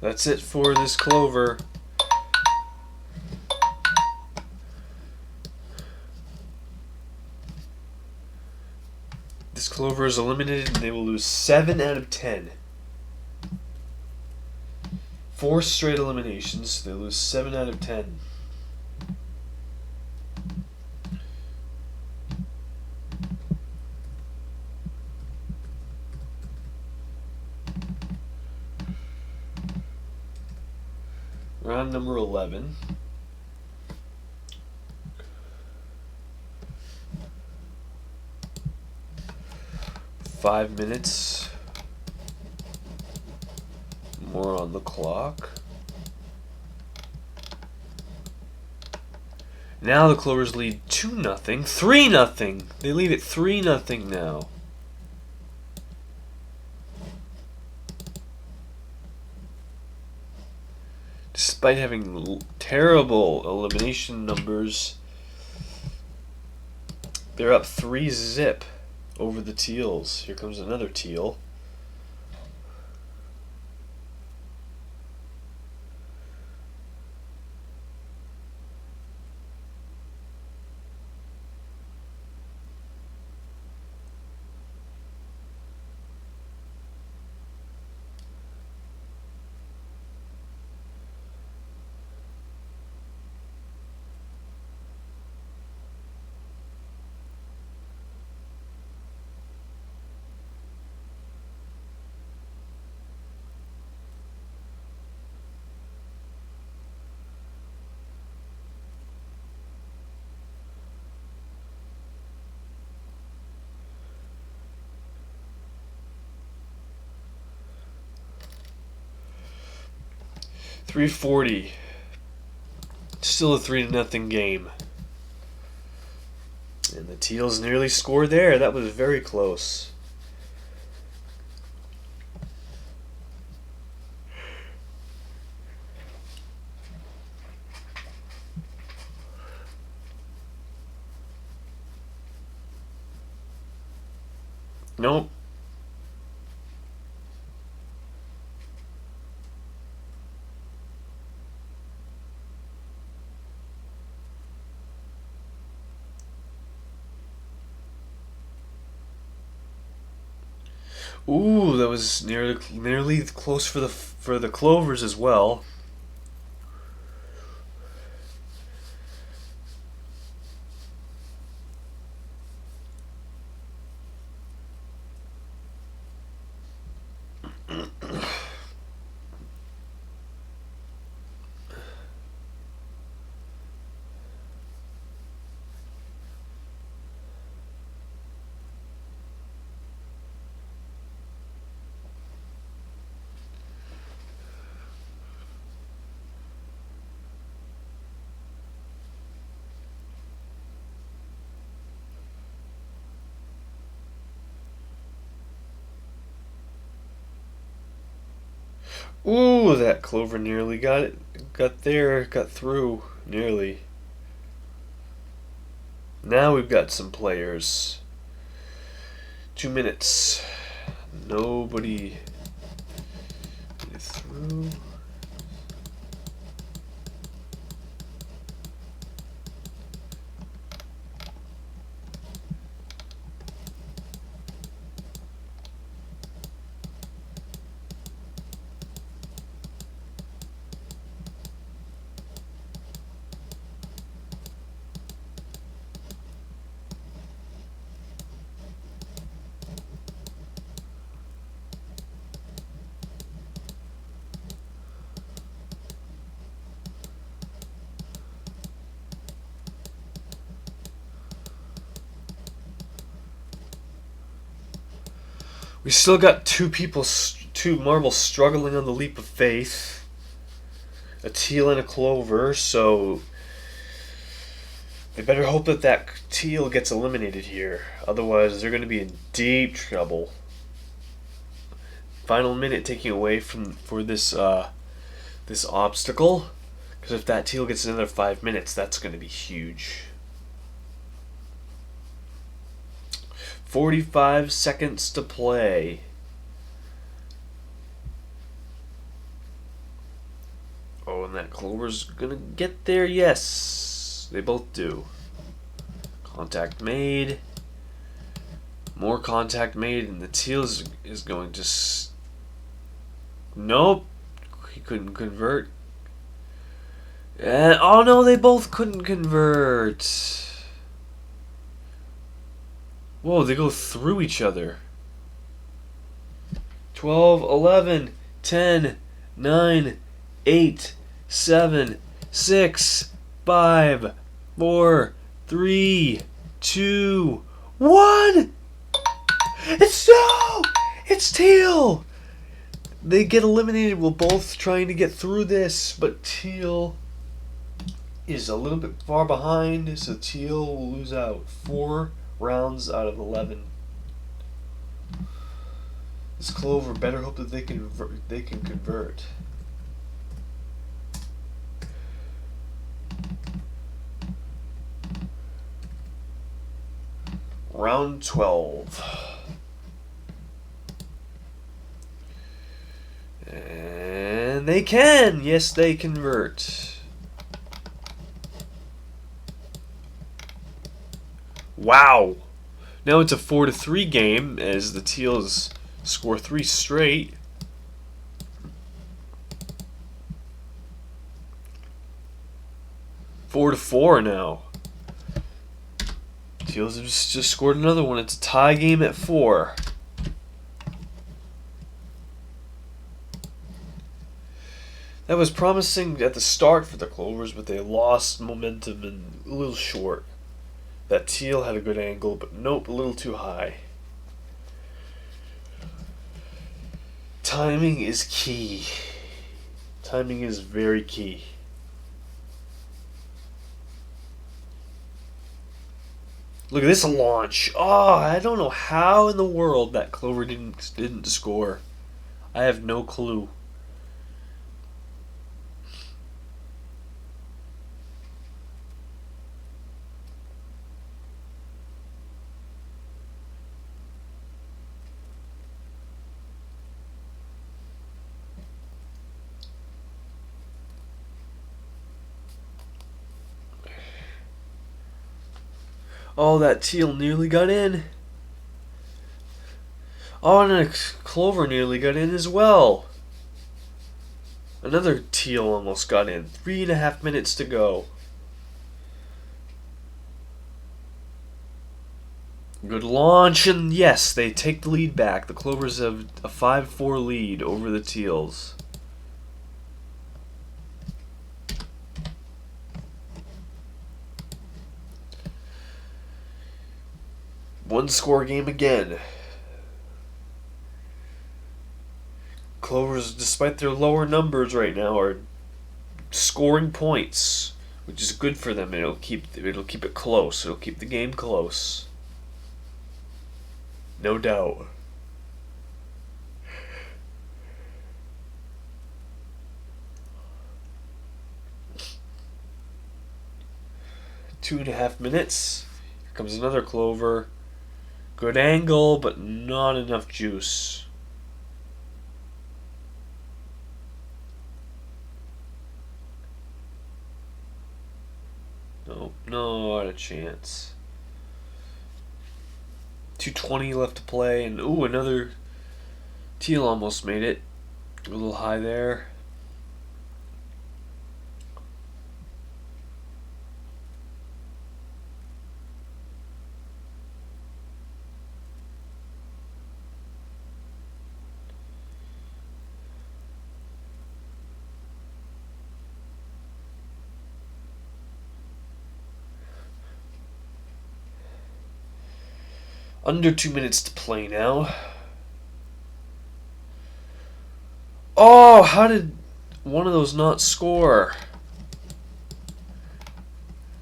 That's it for this Clover. This Clover is eliminated and they will lose 7 out of 10. 4 straight eliminations, they lose 7 out of 10. Round number 11. Five minutes more on the clock. Now the Clovers lead 2-0, 3-0. They lead at 3-0 now. Despite having terrible elimination numbers, they're up 3-0 over the Teals. Here comes another Teal. .340. Still a 3-0 game. And the Teals nearly scored there. That was very close. Nope. Ooh, that was nearly close for the Clovers as well. Ooh, that Clover nearly got through, nearly. Now we've got some players. 2 minutes. Nobody through. We still got two marbles struggling on the leap of faith. A Teal and a Clover, so they better hope that that Teal gets eliminated here. Otherwise, they're going to be in deep trouble. Final minute taking away for this this obstacle, because if that Teal gets another 5 minutes, that's going to be huge. 45 seconds to play. Oh, and that Clover's gonna get there. Yes, they both do. Contact made. More contact made, and the Teal is going to. Nope, he couldn't convert. And, oh no, they both couldn't convert. Whoa, they go through each other. 12, 11, 10, 9, 8, 7, 6, 5, 4, 3, 2, 1. It's Teal. They get eliminated while both trying to get through this, but Teal is a little bit far behind, so Teal will lose out 4 rounds out of 11. This Clover better hope that they can convert. Round 12. And they can! Yes, they convert. Wow! Now it's a 4-3 game as the Teals score 3 straight. Four to 4 now. Teals have just scored another one. It's a tie game at 4. That was promising at the start for the Clovers, but they lost momentum and a little short. That Teal had a good angle, but nope, a little too high. Timing is key. Timing is very key. Look at this launch. Oh, I don't know how in the world that Clover didn't score. I have no clue. Oh, that Teal nearly got in. Oh, and a Clover nearly got in as well. Another Teal almost got in. 3.5 minutes to go. Good launch, and yes, they take the lead back. The Clovers have a 5-4 lead over the Teals. One-score game again. Clovers, despite their lower numbers right now, are scoring points, which is good for them. It'll keep it close. It'll keep the game close. No doubt. Two and a half minutes. Here comes another Clover. Good angle, but not enough juice. Nope, not a chance. 2:20 left to play, and ooh, another Teal almost made it. A little high there. Under 2 minutes to play now. Oh, how did one of those not score?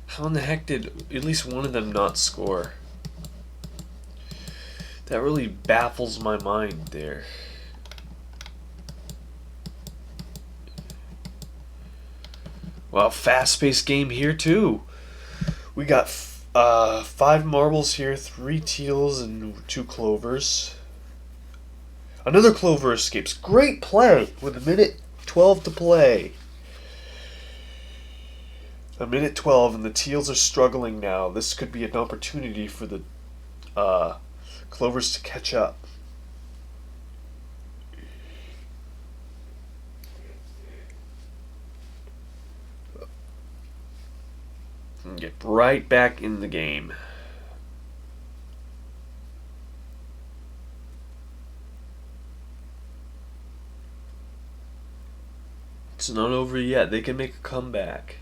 How in the heck did at least one of them not score? That really baffles my mind there. Well, fast-paced game here too. We got 5 marbles here, 3 teals and 2 clovers. Another clover escapes. Great play with a minute 12 to play. A minute 12 and the teals are struggling now. This could be an opportunity for the clovers to catch up. And get right back in the game. It's not over yet. They can make a comeback.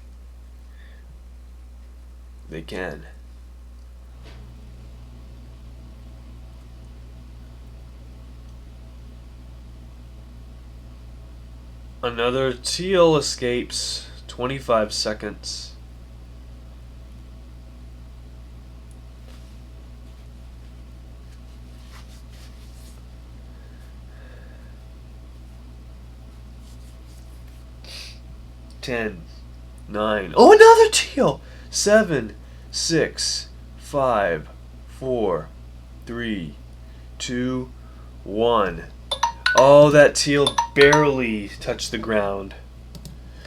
They can. Another teal escapes. 25 seconds. Ten, 9. Oh, another teal. 7, 6, 5, 4, 3, 2, 1. Oh, that teal barely touched the ground.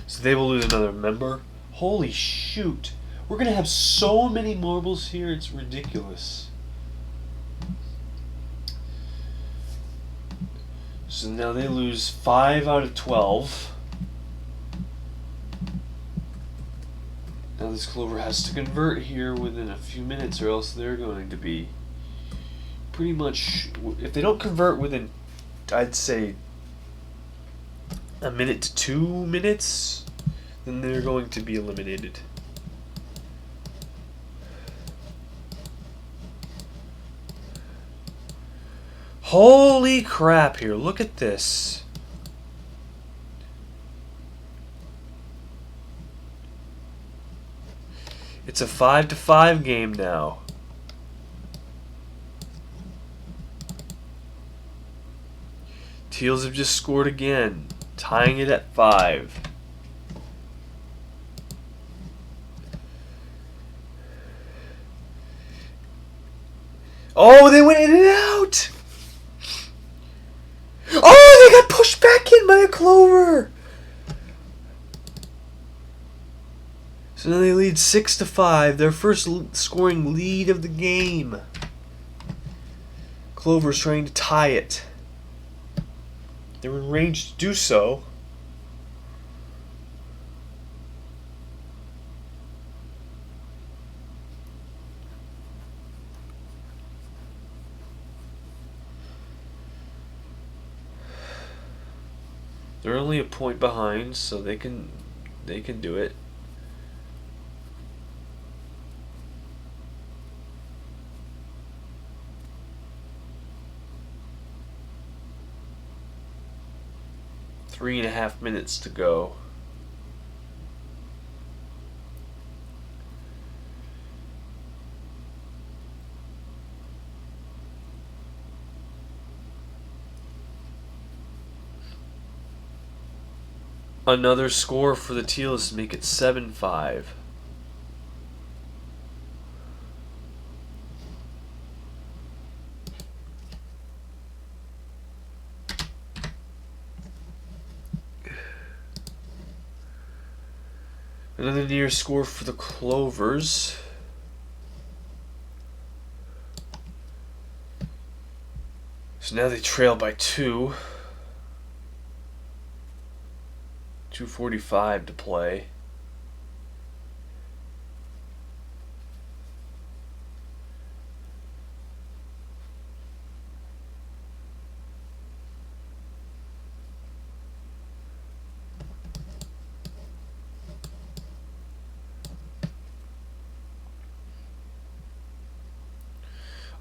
So they will lose another member. Holy shoot. We're going to have so many marbles here, it's ridiculous. So now they lose 5 out of 12. Now this clover has to convert here within a few minutes or else they're going to be pretty much, if they don't convert within, I'd say, a minute to 2 minutes, then they're going to be eliminated. Holy crap here, look at this. It's a 5-5 game now. Teals have just scored again, tying it at 5. Oh, they went in and out! Oh, they got pushed back in by a clover! So now they lead 6-5, their first scoring lead of the game. Clover's trying to tie it. They're in range to do so. They're only a point behind, so they can do it. Three and a half minutes to go. Another score for the Teals to make it 7-5. Another near score for the Clovers. So now they trail by 2. 2:45 to play.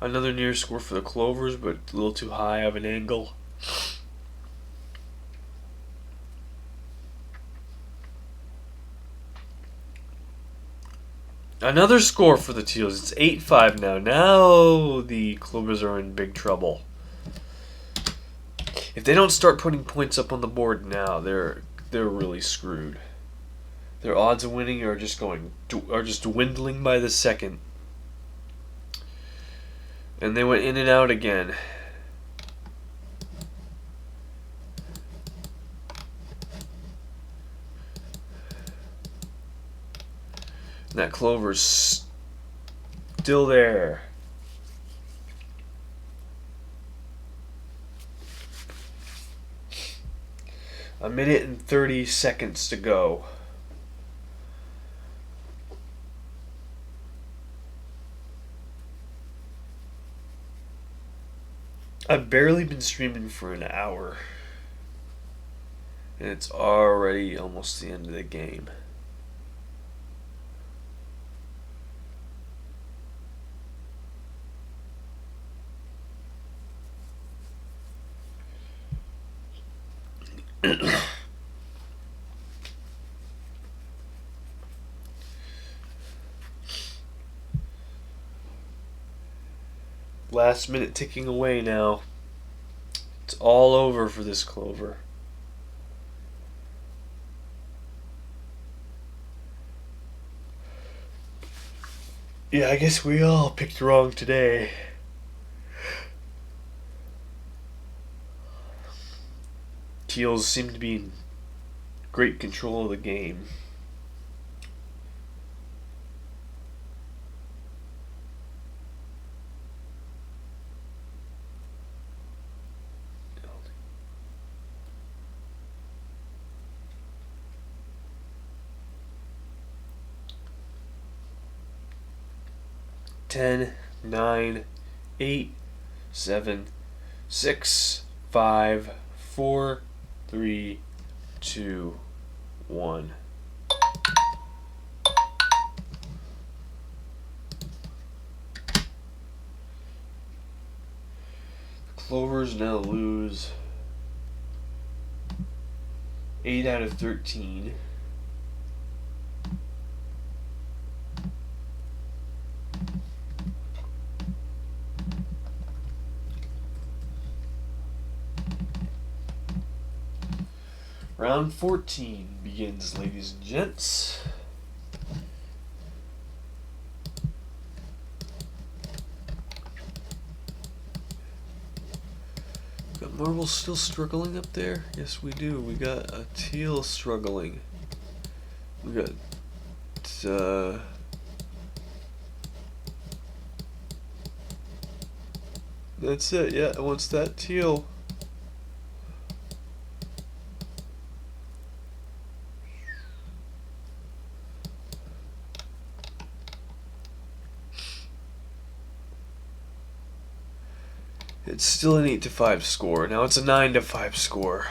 Another near score for the Clovers, but a little too high of an angle. Another score for the Teals. It's 8-5 now. Now the Clovers are in big trouble. If they don't start putting points up on the board now, they're really screwed. Their odds of winning are just dwindling by the second. And they went in and out again. And that Clover's still there. A minute and 30 seconds to go. I've barely been streaming for an hour. And it's already almost the end of the game. Last minute ticking away now. It's all over for this Clover. Yeah, I guess we all picked wrong today. Teals seem to be in great control of the game. Ten, 9, 8, 7, 6, 5, 4, 3, 2, 1. Clovers now lose 8 out of 13. Round 14 begins, ladies and gents. Got marbles still struggling up there? Yes, we do. We got a Teal struggling. We got that's it. Yeah, once that Teal. It's still an 8-5 score. Now it's a 9-5 score.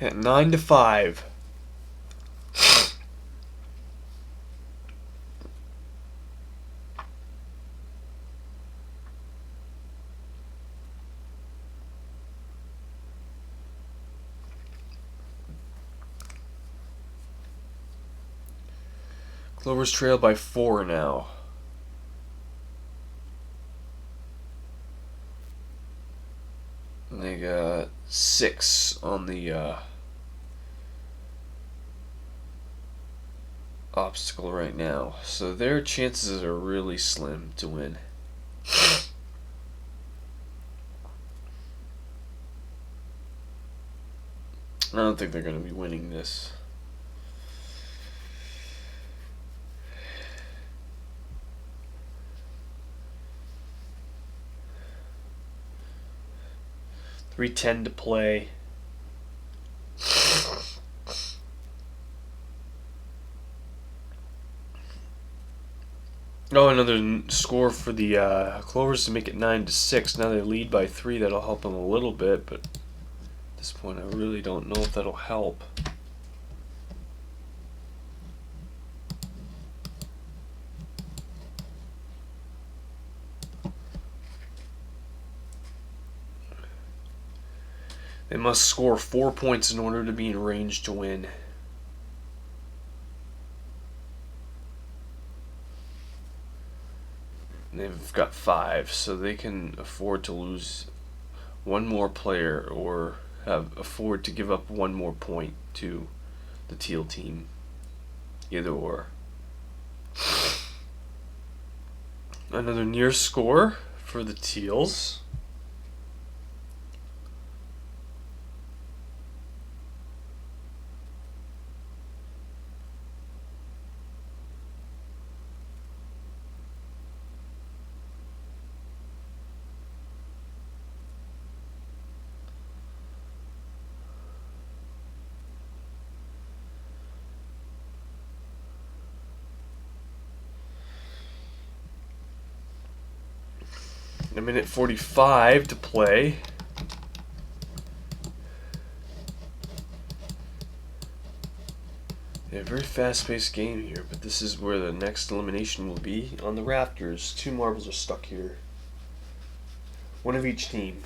Yeah, 9-5. Clover's trailed by 4 now. And they got 6 on the obstacle right now. So their chances are really slim to win. I don't think they're going to be winning this. $3.10 to play. Oh, another score for the Clovers to make it 9-6. Now they lead by 3. That'll help them a little bit, but at this point, I really don't know if that'll help. They must score 4 points in order to be in range to win. They've got 5, so they can afford to lose one more player or afford to give up one more point to the Teal team. Either or. Another near score for the Teals. A minute 45 to play. Yeah, very fast-paced game here, but this is where the next elimination will be. On the rafters, 2 marbles are stuck here. One of each team.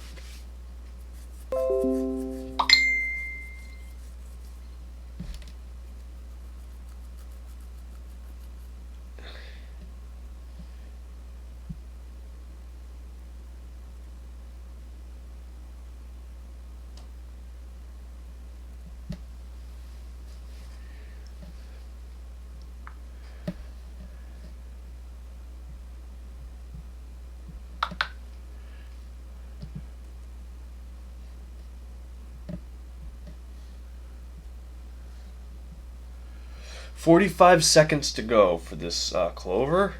"45 seconds to go for this Clover."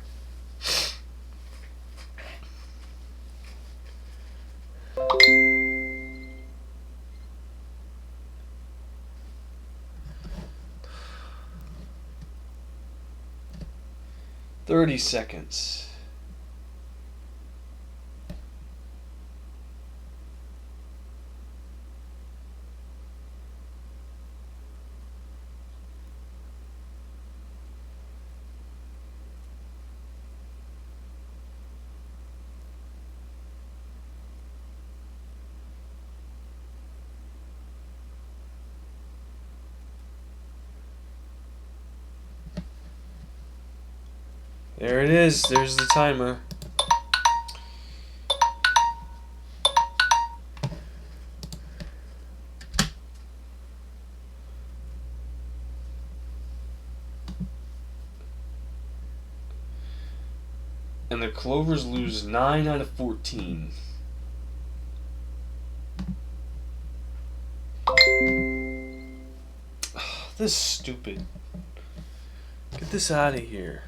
"30 seconds. There it is. There's the timer. And the Clovers lose 9 out of 14. This is stupid. Get this out of here.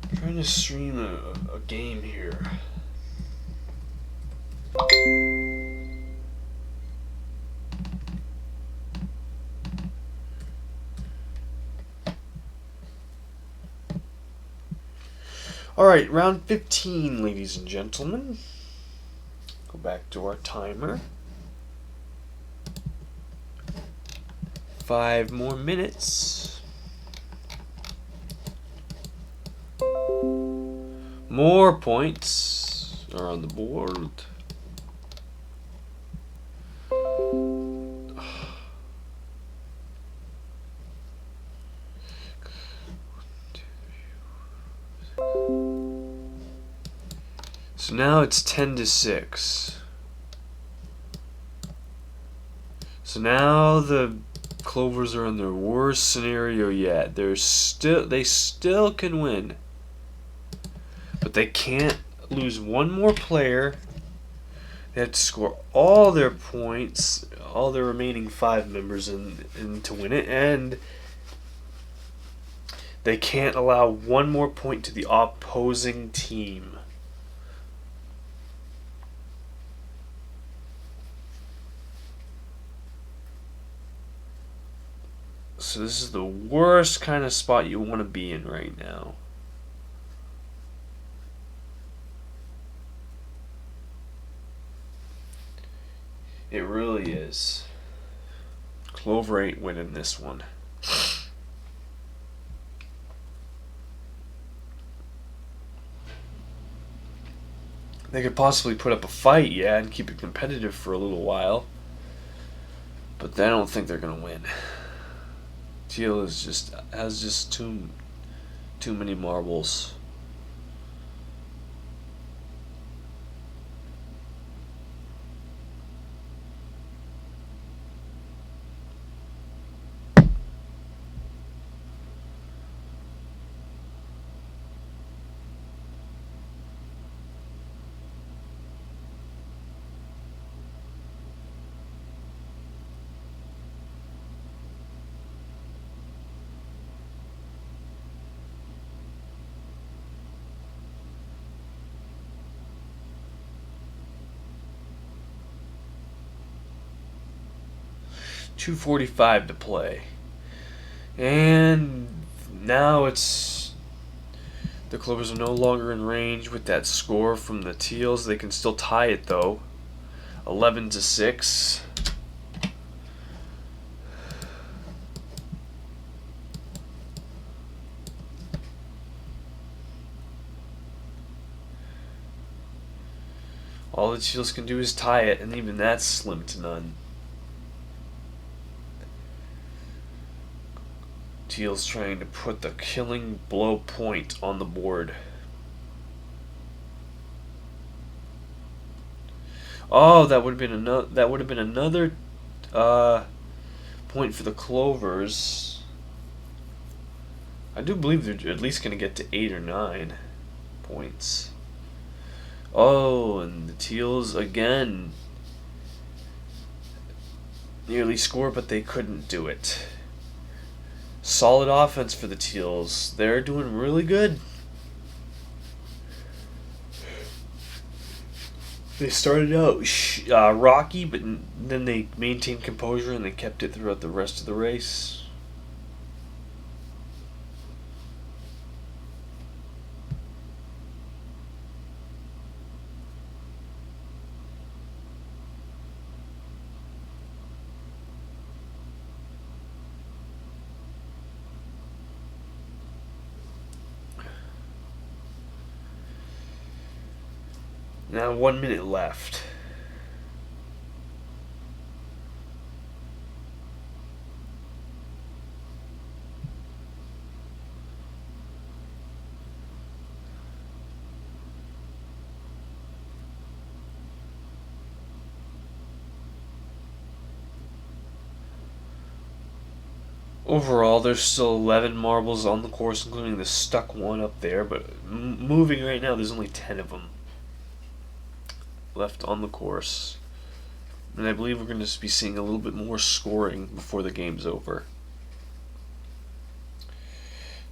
I'm trying to stream a game here. Alright, round 15, ladies and gentlemen. Go back to our timer. 5 more minutes. More points are on the board. So now it's 10-6. So now the Clovers are in their worst scenario yet. They still can win, but they can't lose one more player. They have to score all their points, all their remaining 5 members, in to win it, and they can't allow one more point to the opposing team. So this is the worst kind of spot you want to be in right now. It really is. Clover ain't winning this one. They could possibly put up a fight, yeah, and keep it competitive for a little while. But I don't think they're gonna win. Teal has just too many marbles. .245 to play. And now it's the Clovers are no longer in range with that score from the Teals. They can still tie it though. 11-6. All the Teals can do is tie it, and even that's slim to none. Teal's trying to put the killing blow point on the board. Oh, that would have been another point for the Clovers. I do believe they're at least going to get to 8 or 9 points. Oh, and the Teals again nearly scored, but they couldn't do it. Solid offense for the Teals. They're doing really good. They started out rocky, but then they maintained composure and they kept it throughout the rest of the race. Now 1 minute left. Overall, there's still 11 marbles on the course, including the stuck one up there, but moving right now, there's only 10 of them left on the course. And I believe we're going to be seeing a little bit more scoring before the game's over.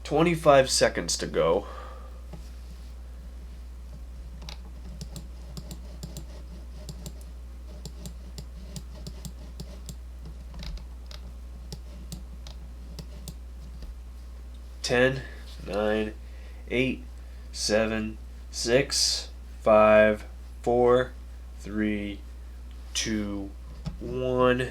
25 seconds to go. Ten, 9, 8, 7, 6, 5, 4, 3, 2, 1.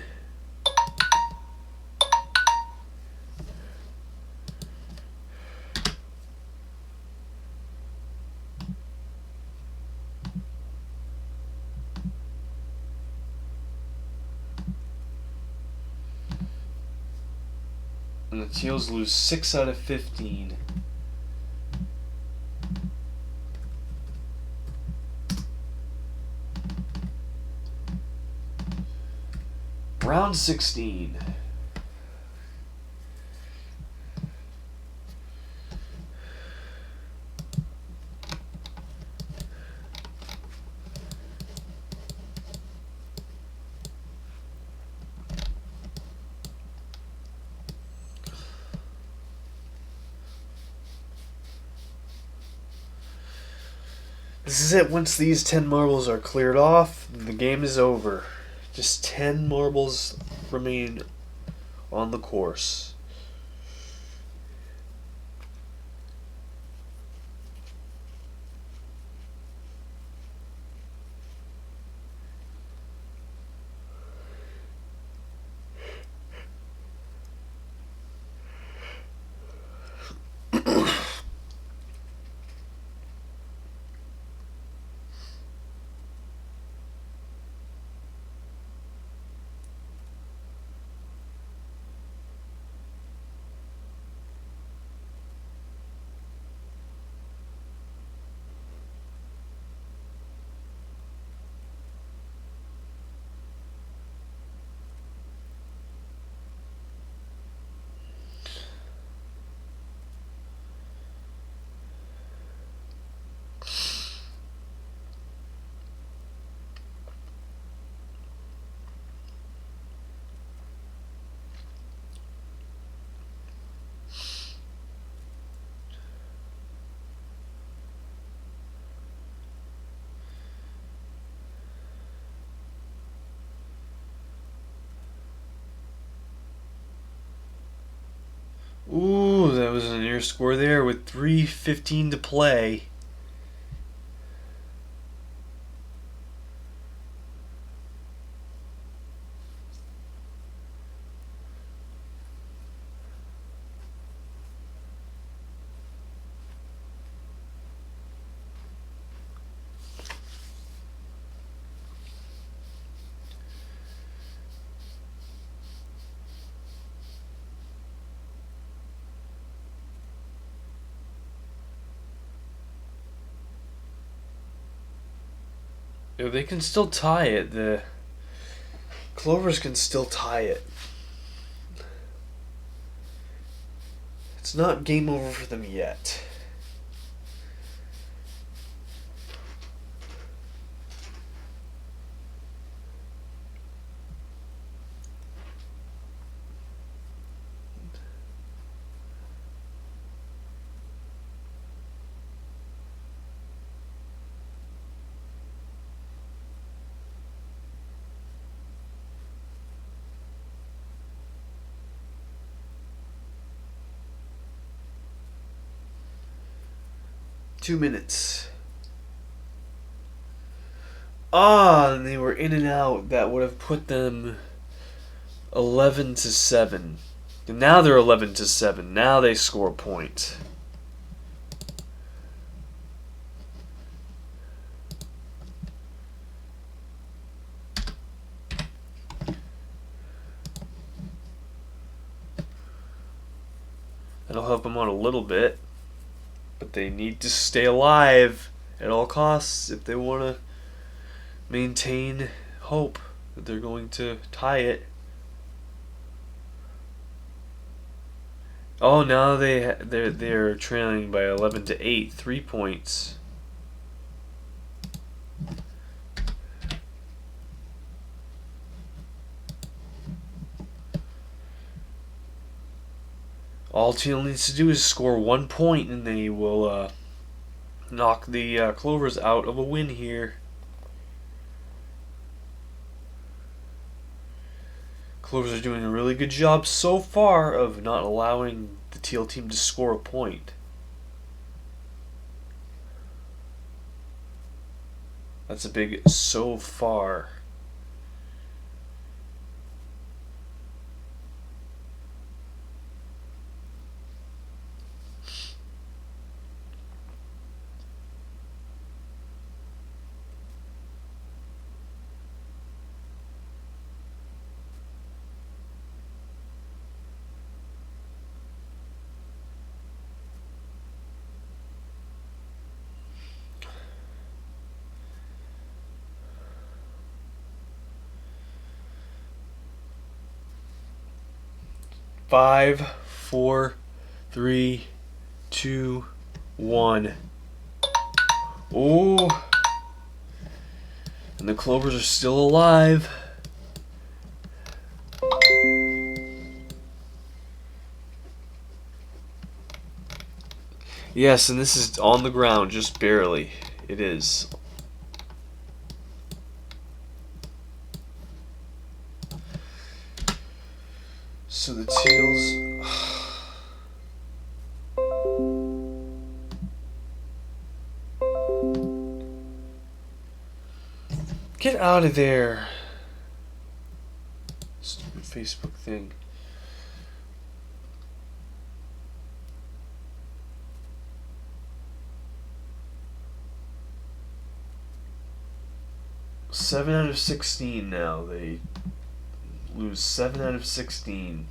And the Teals lose 6 out of 15. Round 16. This is it. Once these 10 marbles are cleared off, the game is over. Just 10 marbles remain on the course. their score there with 3:15 to play. They can still tie it. The Clovers can still tie it. It's not game over for them yet. Two minutes. And they were in and out. That would have put them 11-7. And now they're 11-7. Now they score a point. That'll help them out a little bit. But they need to stay alive at all costs if they want to maintain hope that they're going to tie it. Oh, now they're trailing by 11-8, 3 points. All Teal needs to do is score 1 point, and they will knock the Clovers out of a win here. Clovers are doing a really good job so far of not allowing the Teal team to score a point. That's a big so far. Five, 4, 3, 2, 1. Oh, and the Clovers are still alive. Yes, and this is on the ground, just barely. It is. So the Teals. Get out of there. Stupid Facebook thing. Seven out of 16 now. They lose 7 out of 16.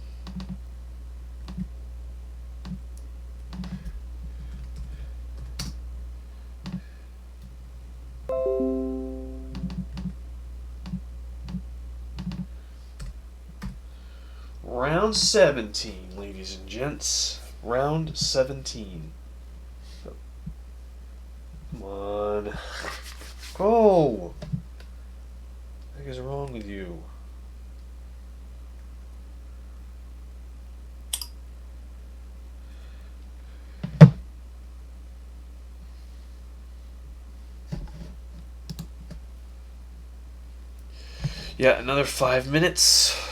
Round 17, ladies and gents. Round 17. Come on. Go! What the heck is wrong with you? Yeah, another 5 minutes.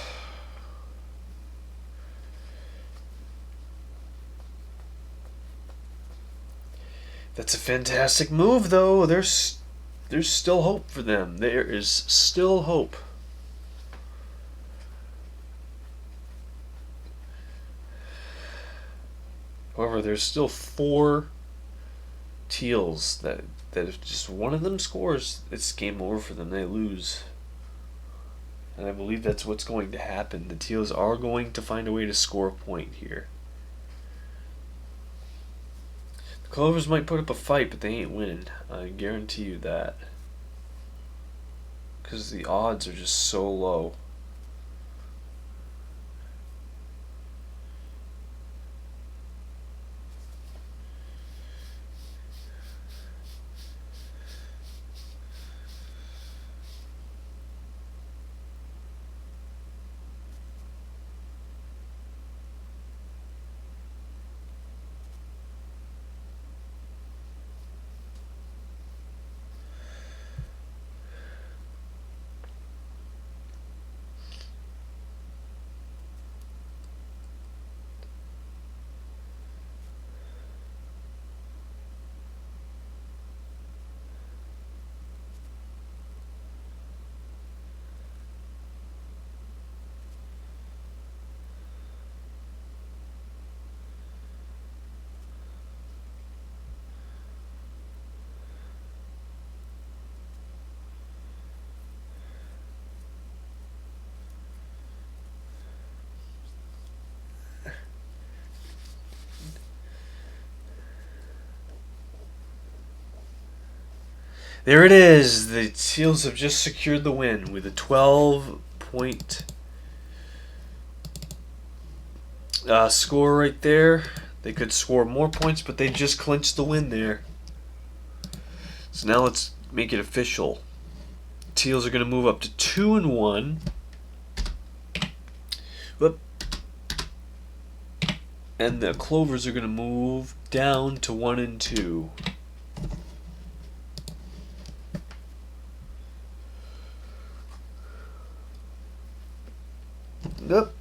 That's a fantastic move, though. There's still hope for them. There is still hope. However, there's still 4 Teals that if just one of them scores, it's game over for them. They lose. And I believe that's what's going to happen. The Teals are going to find a way to score a point here. The Clovers might put up a fight, but they ain't winning. I guarantee you that. Because the odds are just so low. There it is. The Teals have just secured the win with a 12-point score right there. They could score more points, but they just clinched the win there. So now let's make it official. Teals are going to move up to 2-1. Whoop. And the Clovers are going to move down to 1-2. Yep.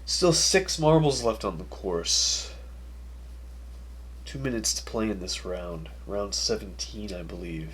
Still 6 marbles left on the course. 2 minutes to play in this round. Round 17, I believe.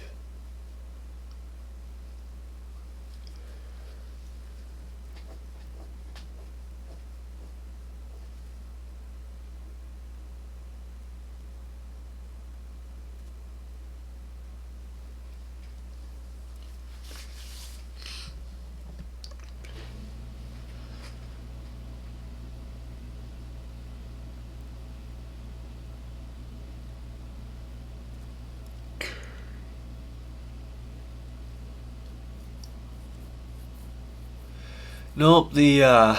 Nope, the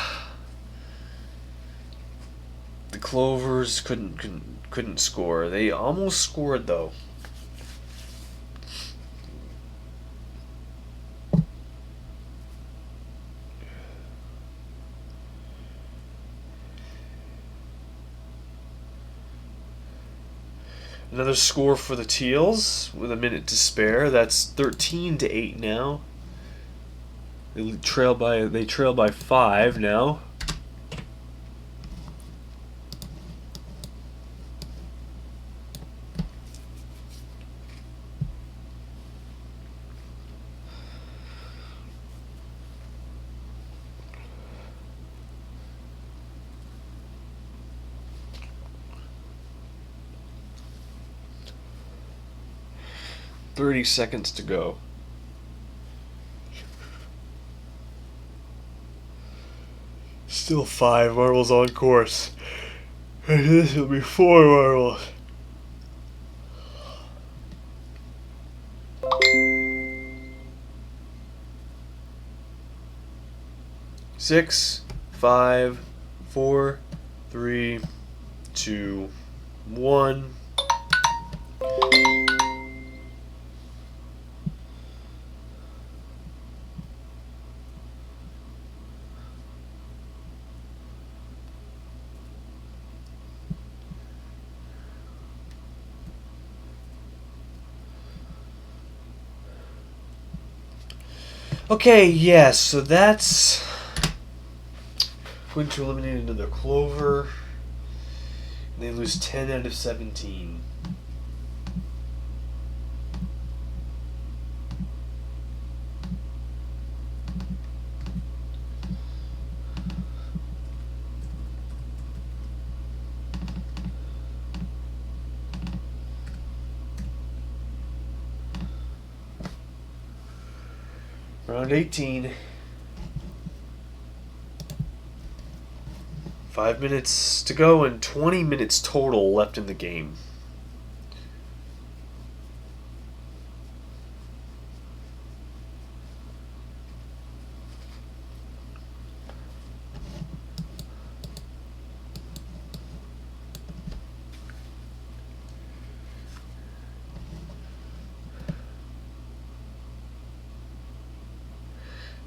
Clovers couldn't score. They almost scored though. Another score for the Teals with a minute to spare. That's 13-8 now. They trail by 5 now. Thirty seconds to go. Still 5 marbles on course. And this will be 4 marbles. Six, 5, 4, 3, 2, 1. Okay, yeah, so that's going to eliminate another Clover. They lose 10 out of 17. Round 18. 5 minutes to go and 20 minutes total left in the game.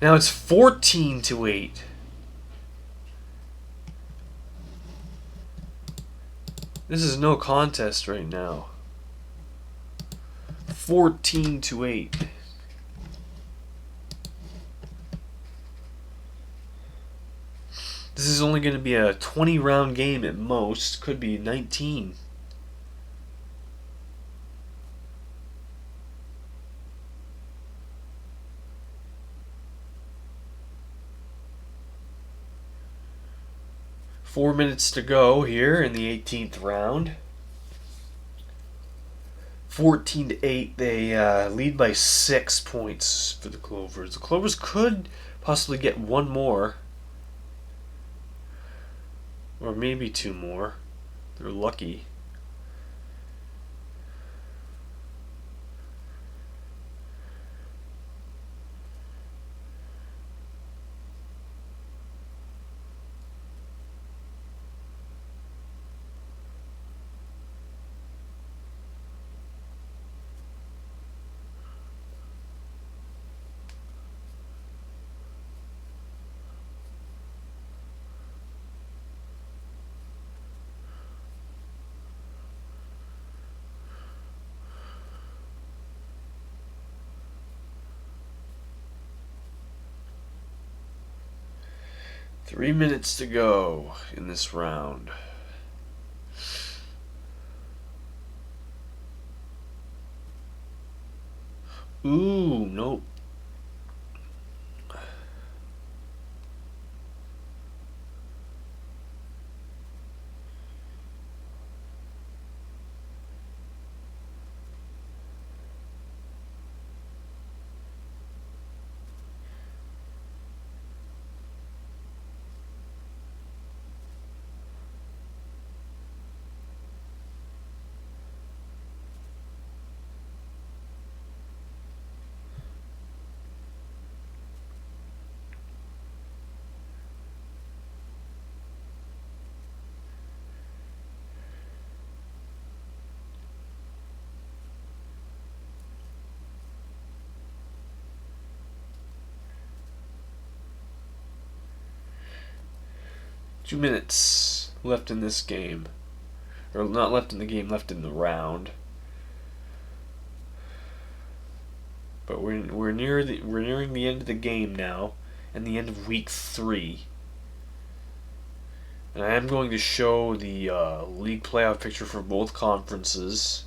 Now it's 14-8. This is no contest right now. 14-8. This is only going to be a 20 round game at most. Could be 19. Four minutes to go here in the 18th round. 14-8. They lead by 6 points for the Clovers. The Clovers could possibly get one more, or maybe two more. They're lucky. Three minutes to go in this round. Ooh, nope. Two minutes left in this game. Or not left in the game, left in the round. But we're nearing the end of the game now, and the end of week 3. And I am going to show the league playoff picture for both conferences.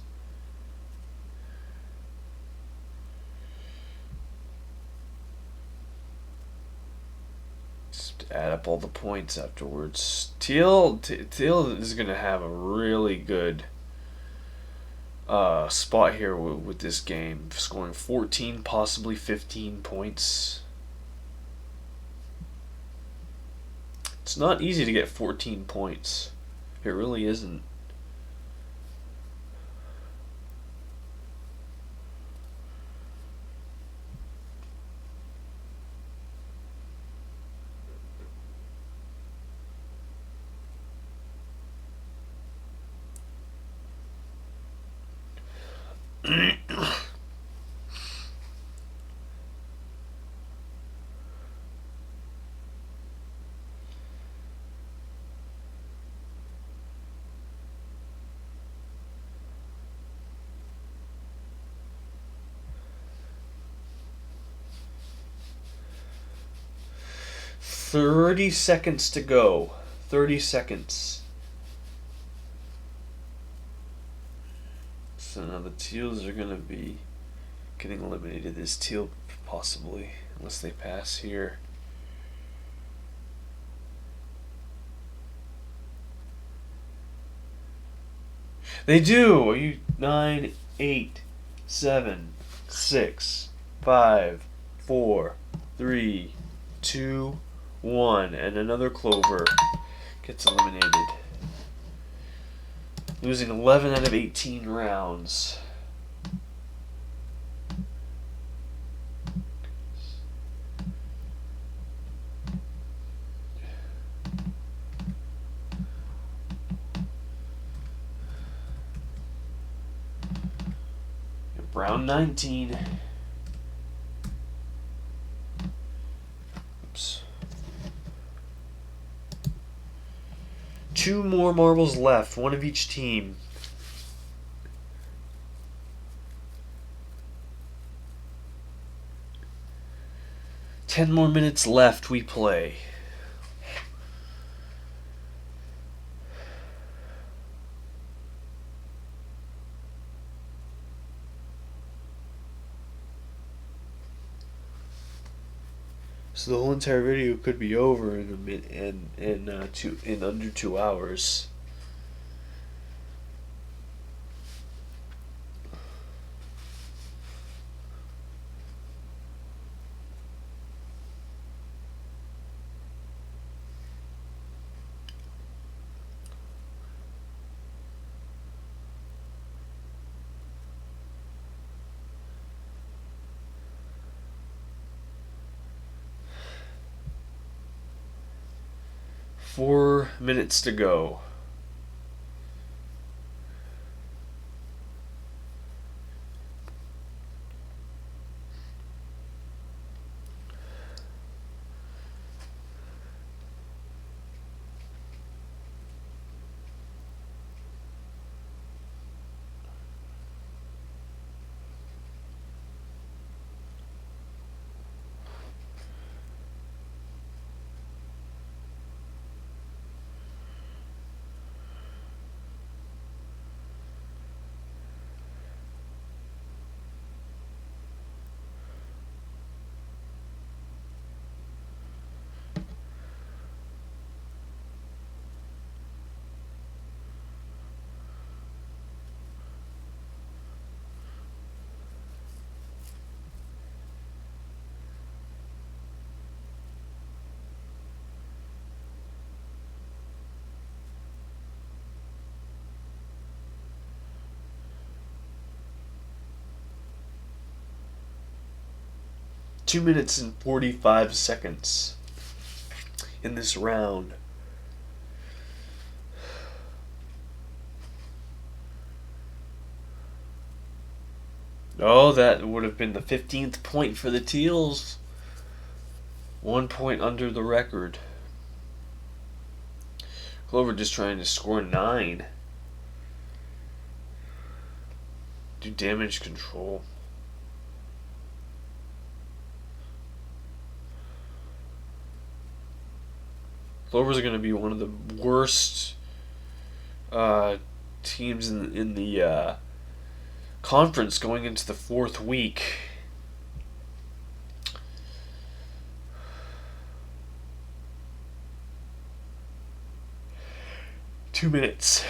Just add up all the points afterwards. Teal is going to have a really good spot here with this game, scoring 14, possibly 15 points. It's not easy to get 14 points. It really isn't. 30 seconds to go. 30 seconds. So now the Teals are going to be getting eliminated. This Teal possibly, unless they pass here. They do! Are you 9, 8, 7, 6, 5, 4, 3, 2, 1. And another Clover gets eliminated. Losing 11 out of 18 rounds. Round 19. Oops. 2 more marbles left, 1 of each team. Ten more minutes left, we play. So the whole entire video could be over in under 2 hours. Four minutes to go. Two minutes and 45 seconds in this round. Oh, that would have been the 15th point for the Teals. 1 point under the record. Clover just trying to score 9. Do damage control. Clover's going to be one of the worst teams in the conference going into the 4th week. Two minutes.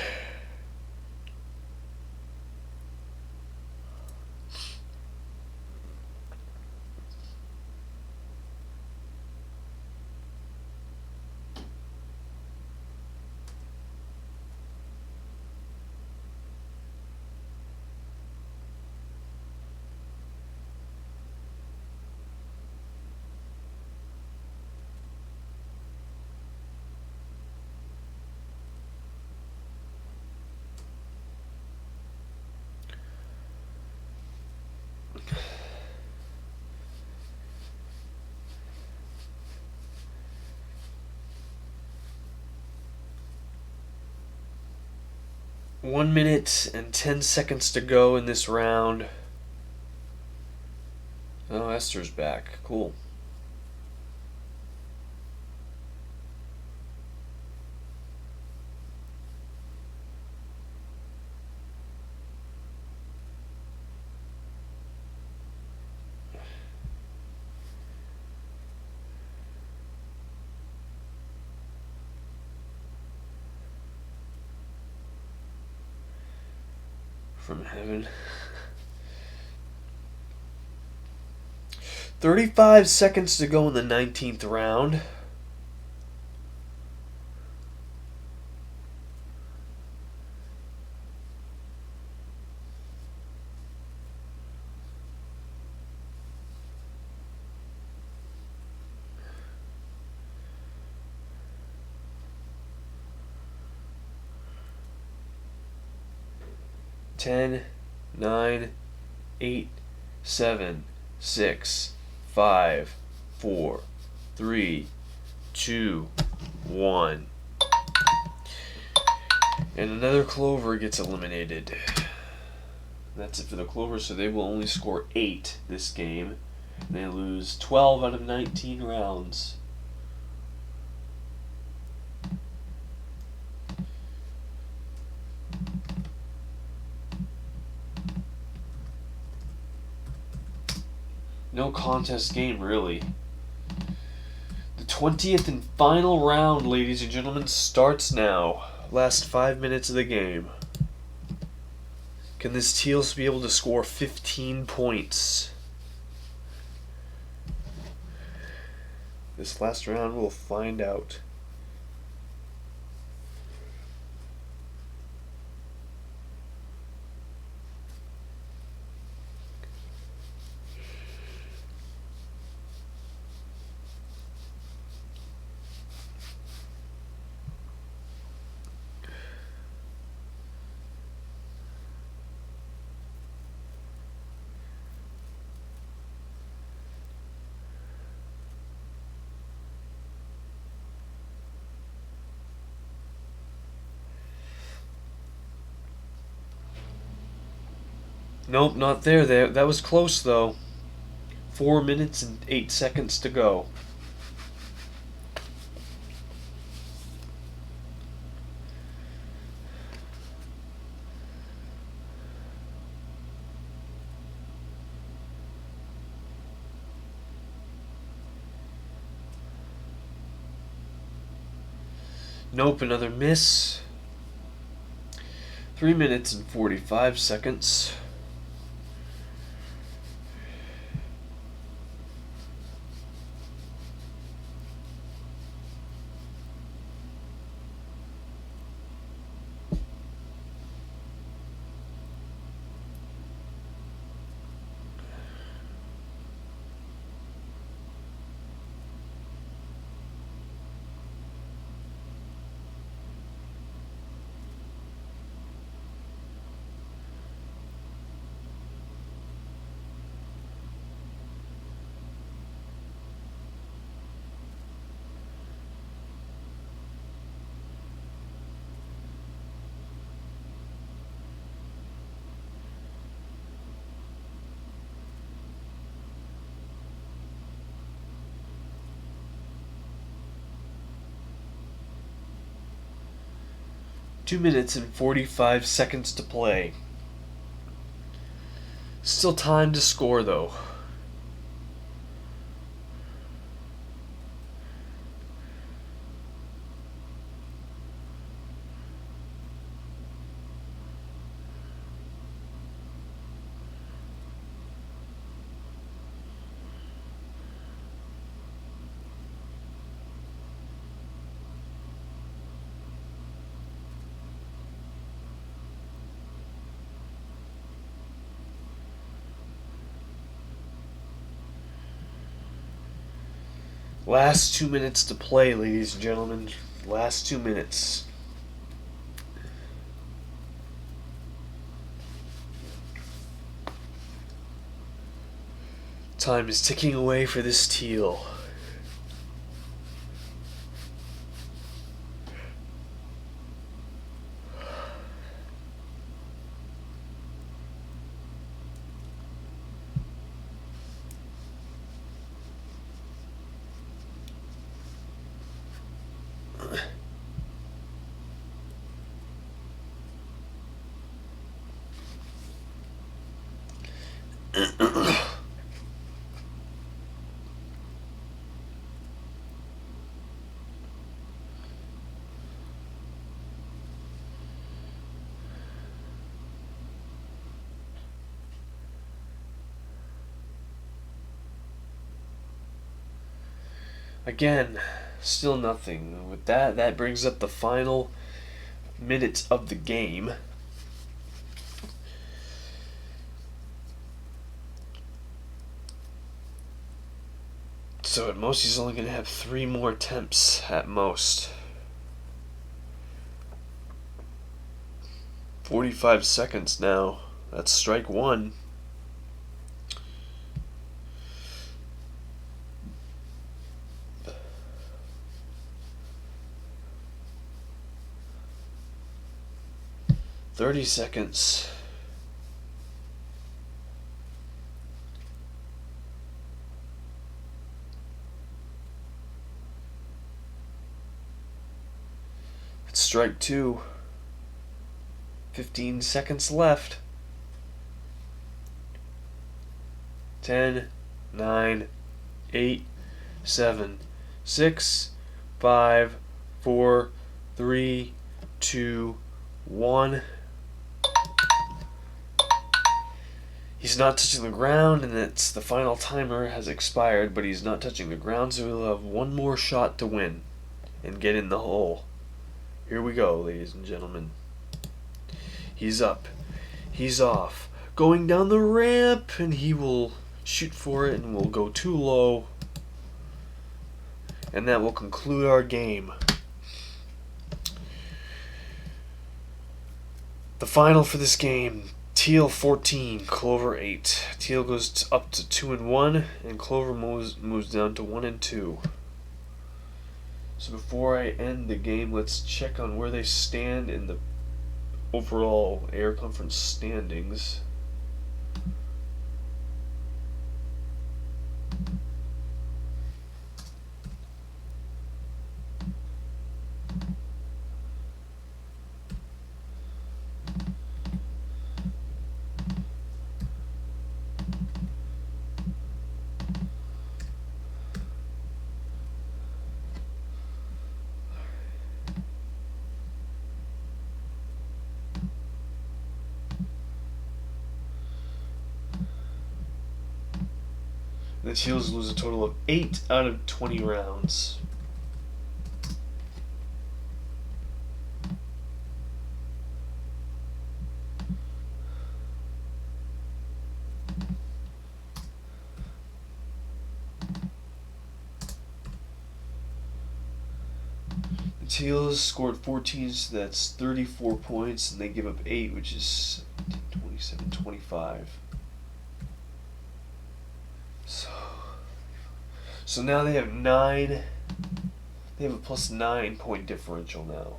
One minute and 10 seconds to go in this round. Oh, Esther's back. Cool. from heaven. 35 seconds to go in the 19th round. Ten, 9, 8, 7, 6, 5, 4, 3, 2, 1. And another Clover gets eliminated. That's it for the Clover, so they will only score 8 this game. They lose 12 out of 19 rounds. No contest game, really. The 20th and final round, ladies and gentlemen, starts now. Last 5 minutes of the game. Can this Teals be able to score 15 points? This last round we'll find out. Nope, not there. That was close, though. 4 minutes and 8 seconds to go. Nope, another miss. 3 minutes and 45 seconds. Two minutes and 45 seconds to play. Still time to score, though. Last 2 minutes to play, ladies and gentlemen. Last 2 minutes. Time is ticking away for this Teal. Again, still nothing. With that brings up the final minutes of the game. So at most he's only going to have 3 more attempts at most. 45 seconds now. That's strike 1. "30 seconds. It's strike 2. 15 seconds left. 10, 9, 8, 7, 6, 5, 4, 3, 2, 1. He's not touching the ground, and it's the final timer has expired, but he's not touching the ground, so he'll have 1 more shot to win and get in the hole. Here we go, ladies and gentlemen. He's up. He's off. Going down the ramp, and he will shoot for it and will go too low. And that will conclude our game. The final for this game, Teal 14, Clover 8. Teal goes up to 2-1, and Clover moves down to 1-2. So before I end the game, let's check on where they stand in the overall Air Conference standings. The Teals lose a total of 8 out of 20 rounds. The Teals scored 14, so that's 34 points, and they give up 8, which is 27, 25. So now they have 9. They have a plus 9 point differential now.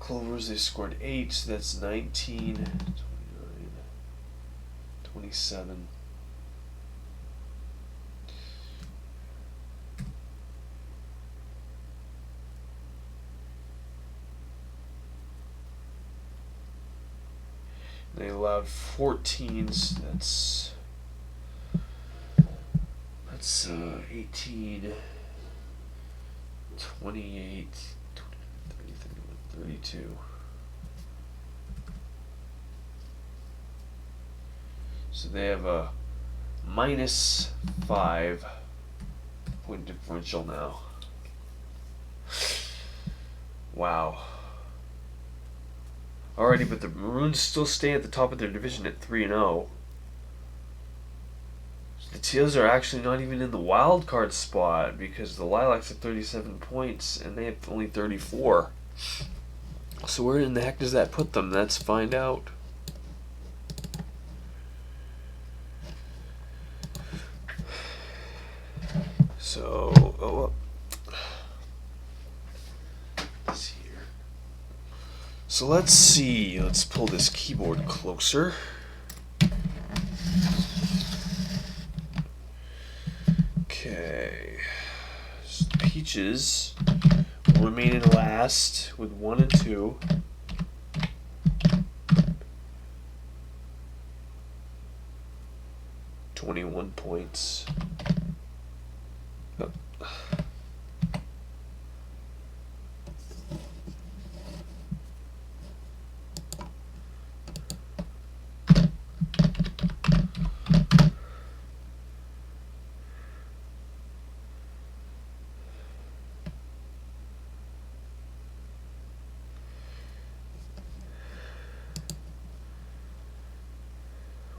Clovers, they scored 8, so that's 19, 29, 27. They allowed 14, so that's 18, 28, 30, 31, 32. So they have a minus 5 point differential now. Wow. Alrighty, but the Maroons still stay at the top of their division at 3-0. The Teals are actually not even in the wild card spot because the Lilacs have 37 points and they have only 34. So where in the heck does that put them? Let's find out. So, So let's see. Let's pull this keyboard closer. Okay. So Peaches will remain in last with 1 and 2. $21 points. Oh.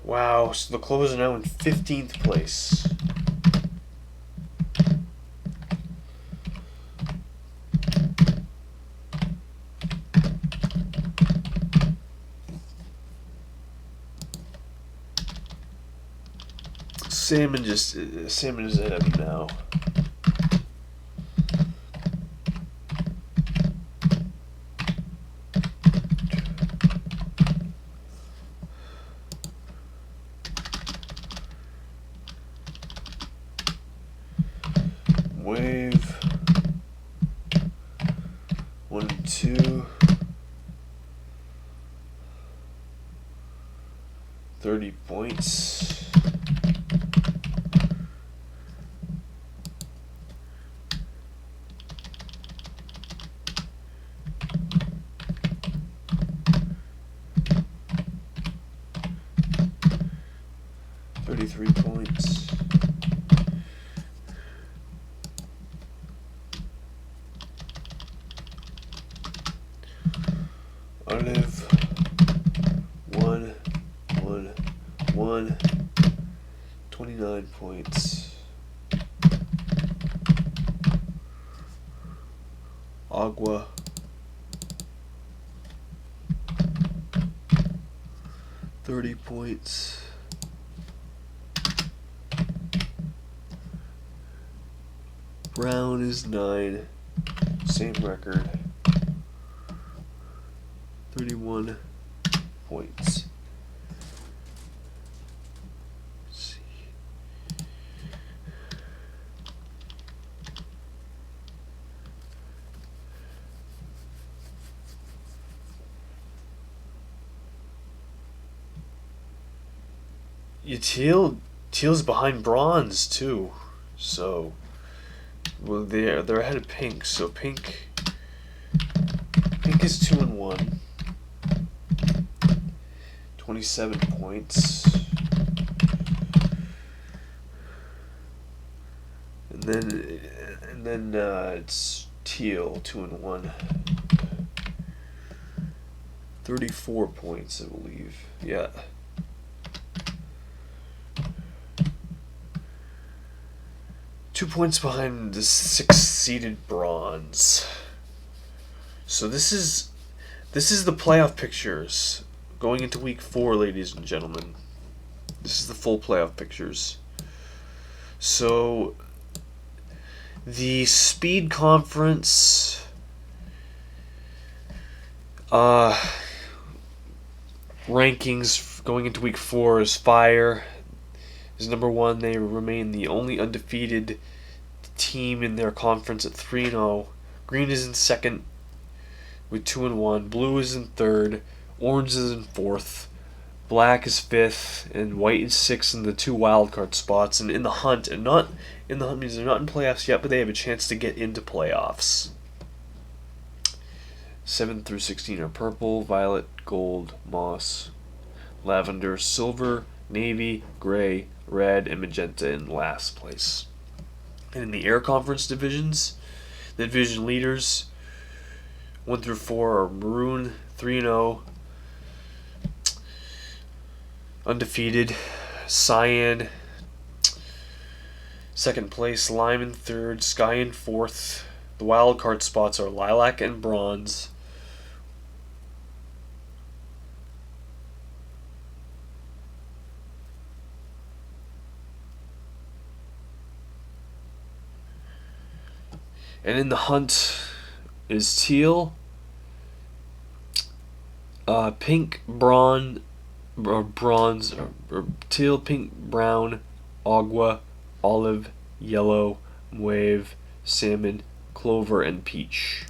Wow, so the Clovers are now in 15th place. Salmon is ahead of me now. Wave 1 and 2. 30 points. $33. Olive 1, 1, 1, 29 points. Agua 30 points. Brown is 9, same record, 31 points. Let's see. Teal's behind bronze too, so. Well, they're ahead of pink, so pink is 2 and 1. 27 points. And then it's Teal 2 and 1. 34 points, I believe. Yeah. Two points behind the 6th-seeded bronze. So this is the playoff pictures going into week 4, ladies and gentlemen. This is the full playoff pictures. So the Speed Conference rankings going into week 4 is Fire is number 1. They remain the only undefeated team in their conference at 3-0. Green is in 2nd with 2 and 1. Blue is in 3rd. Orange is in 4th. Black is 5th, and white is 6th in the 2 wildcard spots. And in the hunt, and not in the hunt means they're not in playoffs yet, but they have a chance to get into playoffs. 7 through 16 are purple, violet, gold, moss, lavender, silver, navy, gray, red, and magenta in last place. And in the Air Conference divisions, the division leaders 1 through 4 are maroon, 3-0, undefeated, cyan, 2nd place, lime in 3rd, sky in 4th. The wild card spots are lilac and bronze. And in the hunt is teal, pink, bronze, or teal, pink, brown, agua, olive, yellow, mauve, salmon, clover, and peach.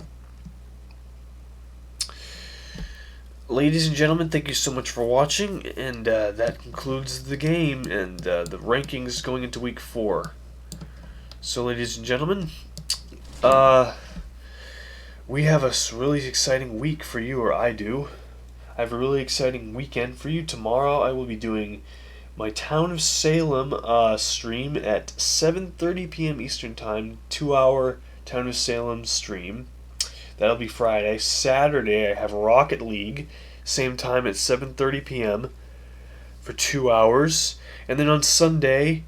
Ladies and gentlemen, thank you so much for watching, and that concludes the game and the rankings going into week 4. So, ladies and gentlemen, we have a really exciting week for you, or I do. I have a really exciting weekend for you. Tomorrow I will be doing my Town of Salem stream at 7:30 p.m. Eastern Time, 2-hour Town of Salem stream. That'll be Friday. Saturday I have Rocket League, same time at 7:30 p.m. for 2 hours, and then on Sunday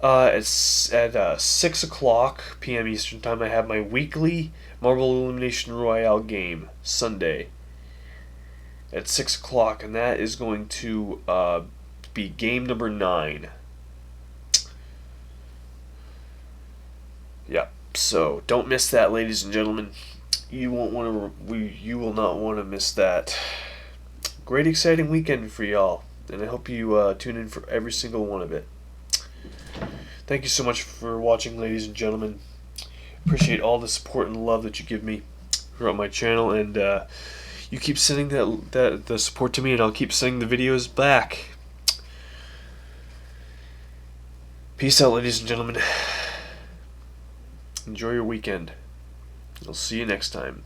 at 6 o'clock p.m. Eastern Time, I have my weekly Marble Elimination Royale game Sunday at 6 o'clock, and that is going to be game number 9. Yeah, so don't miss that, ladies and gentlemen. You won't want to. You will not want to miss that. Great, exciting weekend for y'all, and I hope you tune in for every single one of it. Thank you so much for watching, ladies and gentlemen. Appreciate all the support and love that you give me throughout my channel, and you keep sending the support to me, and I'll keep sending the videos back. Peace out, ladies and gentlemen. Enjoy your weekend. I'll see you next time.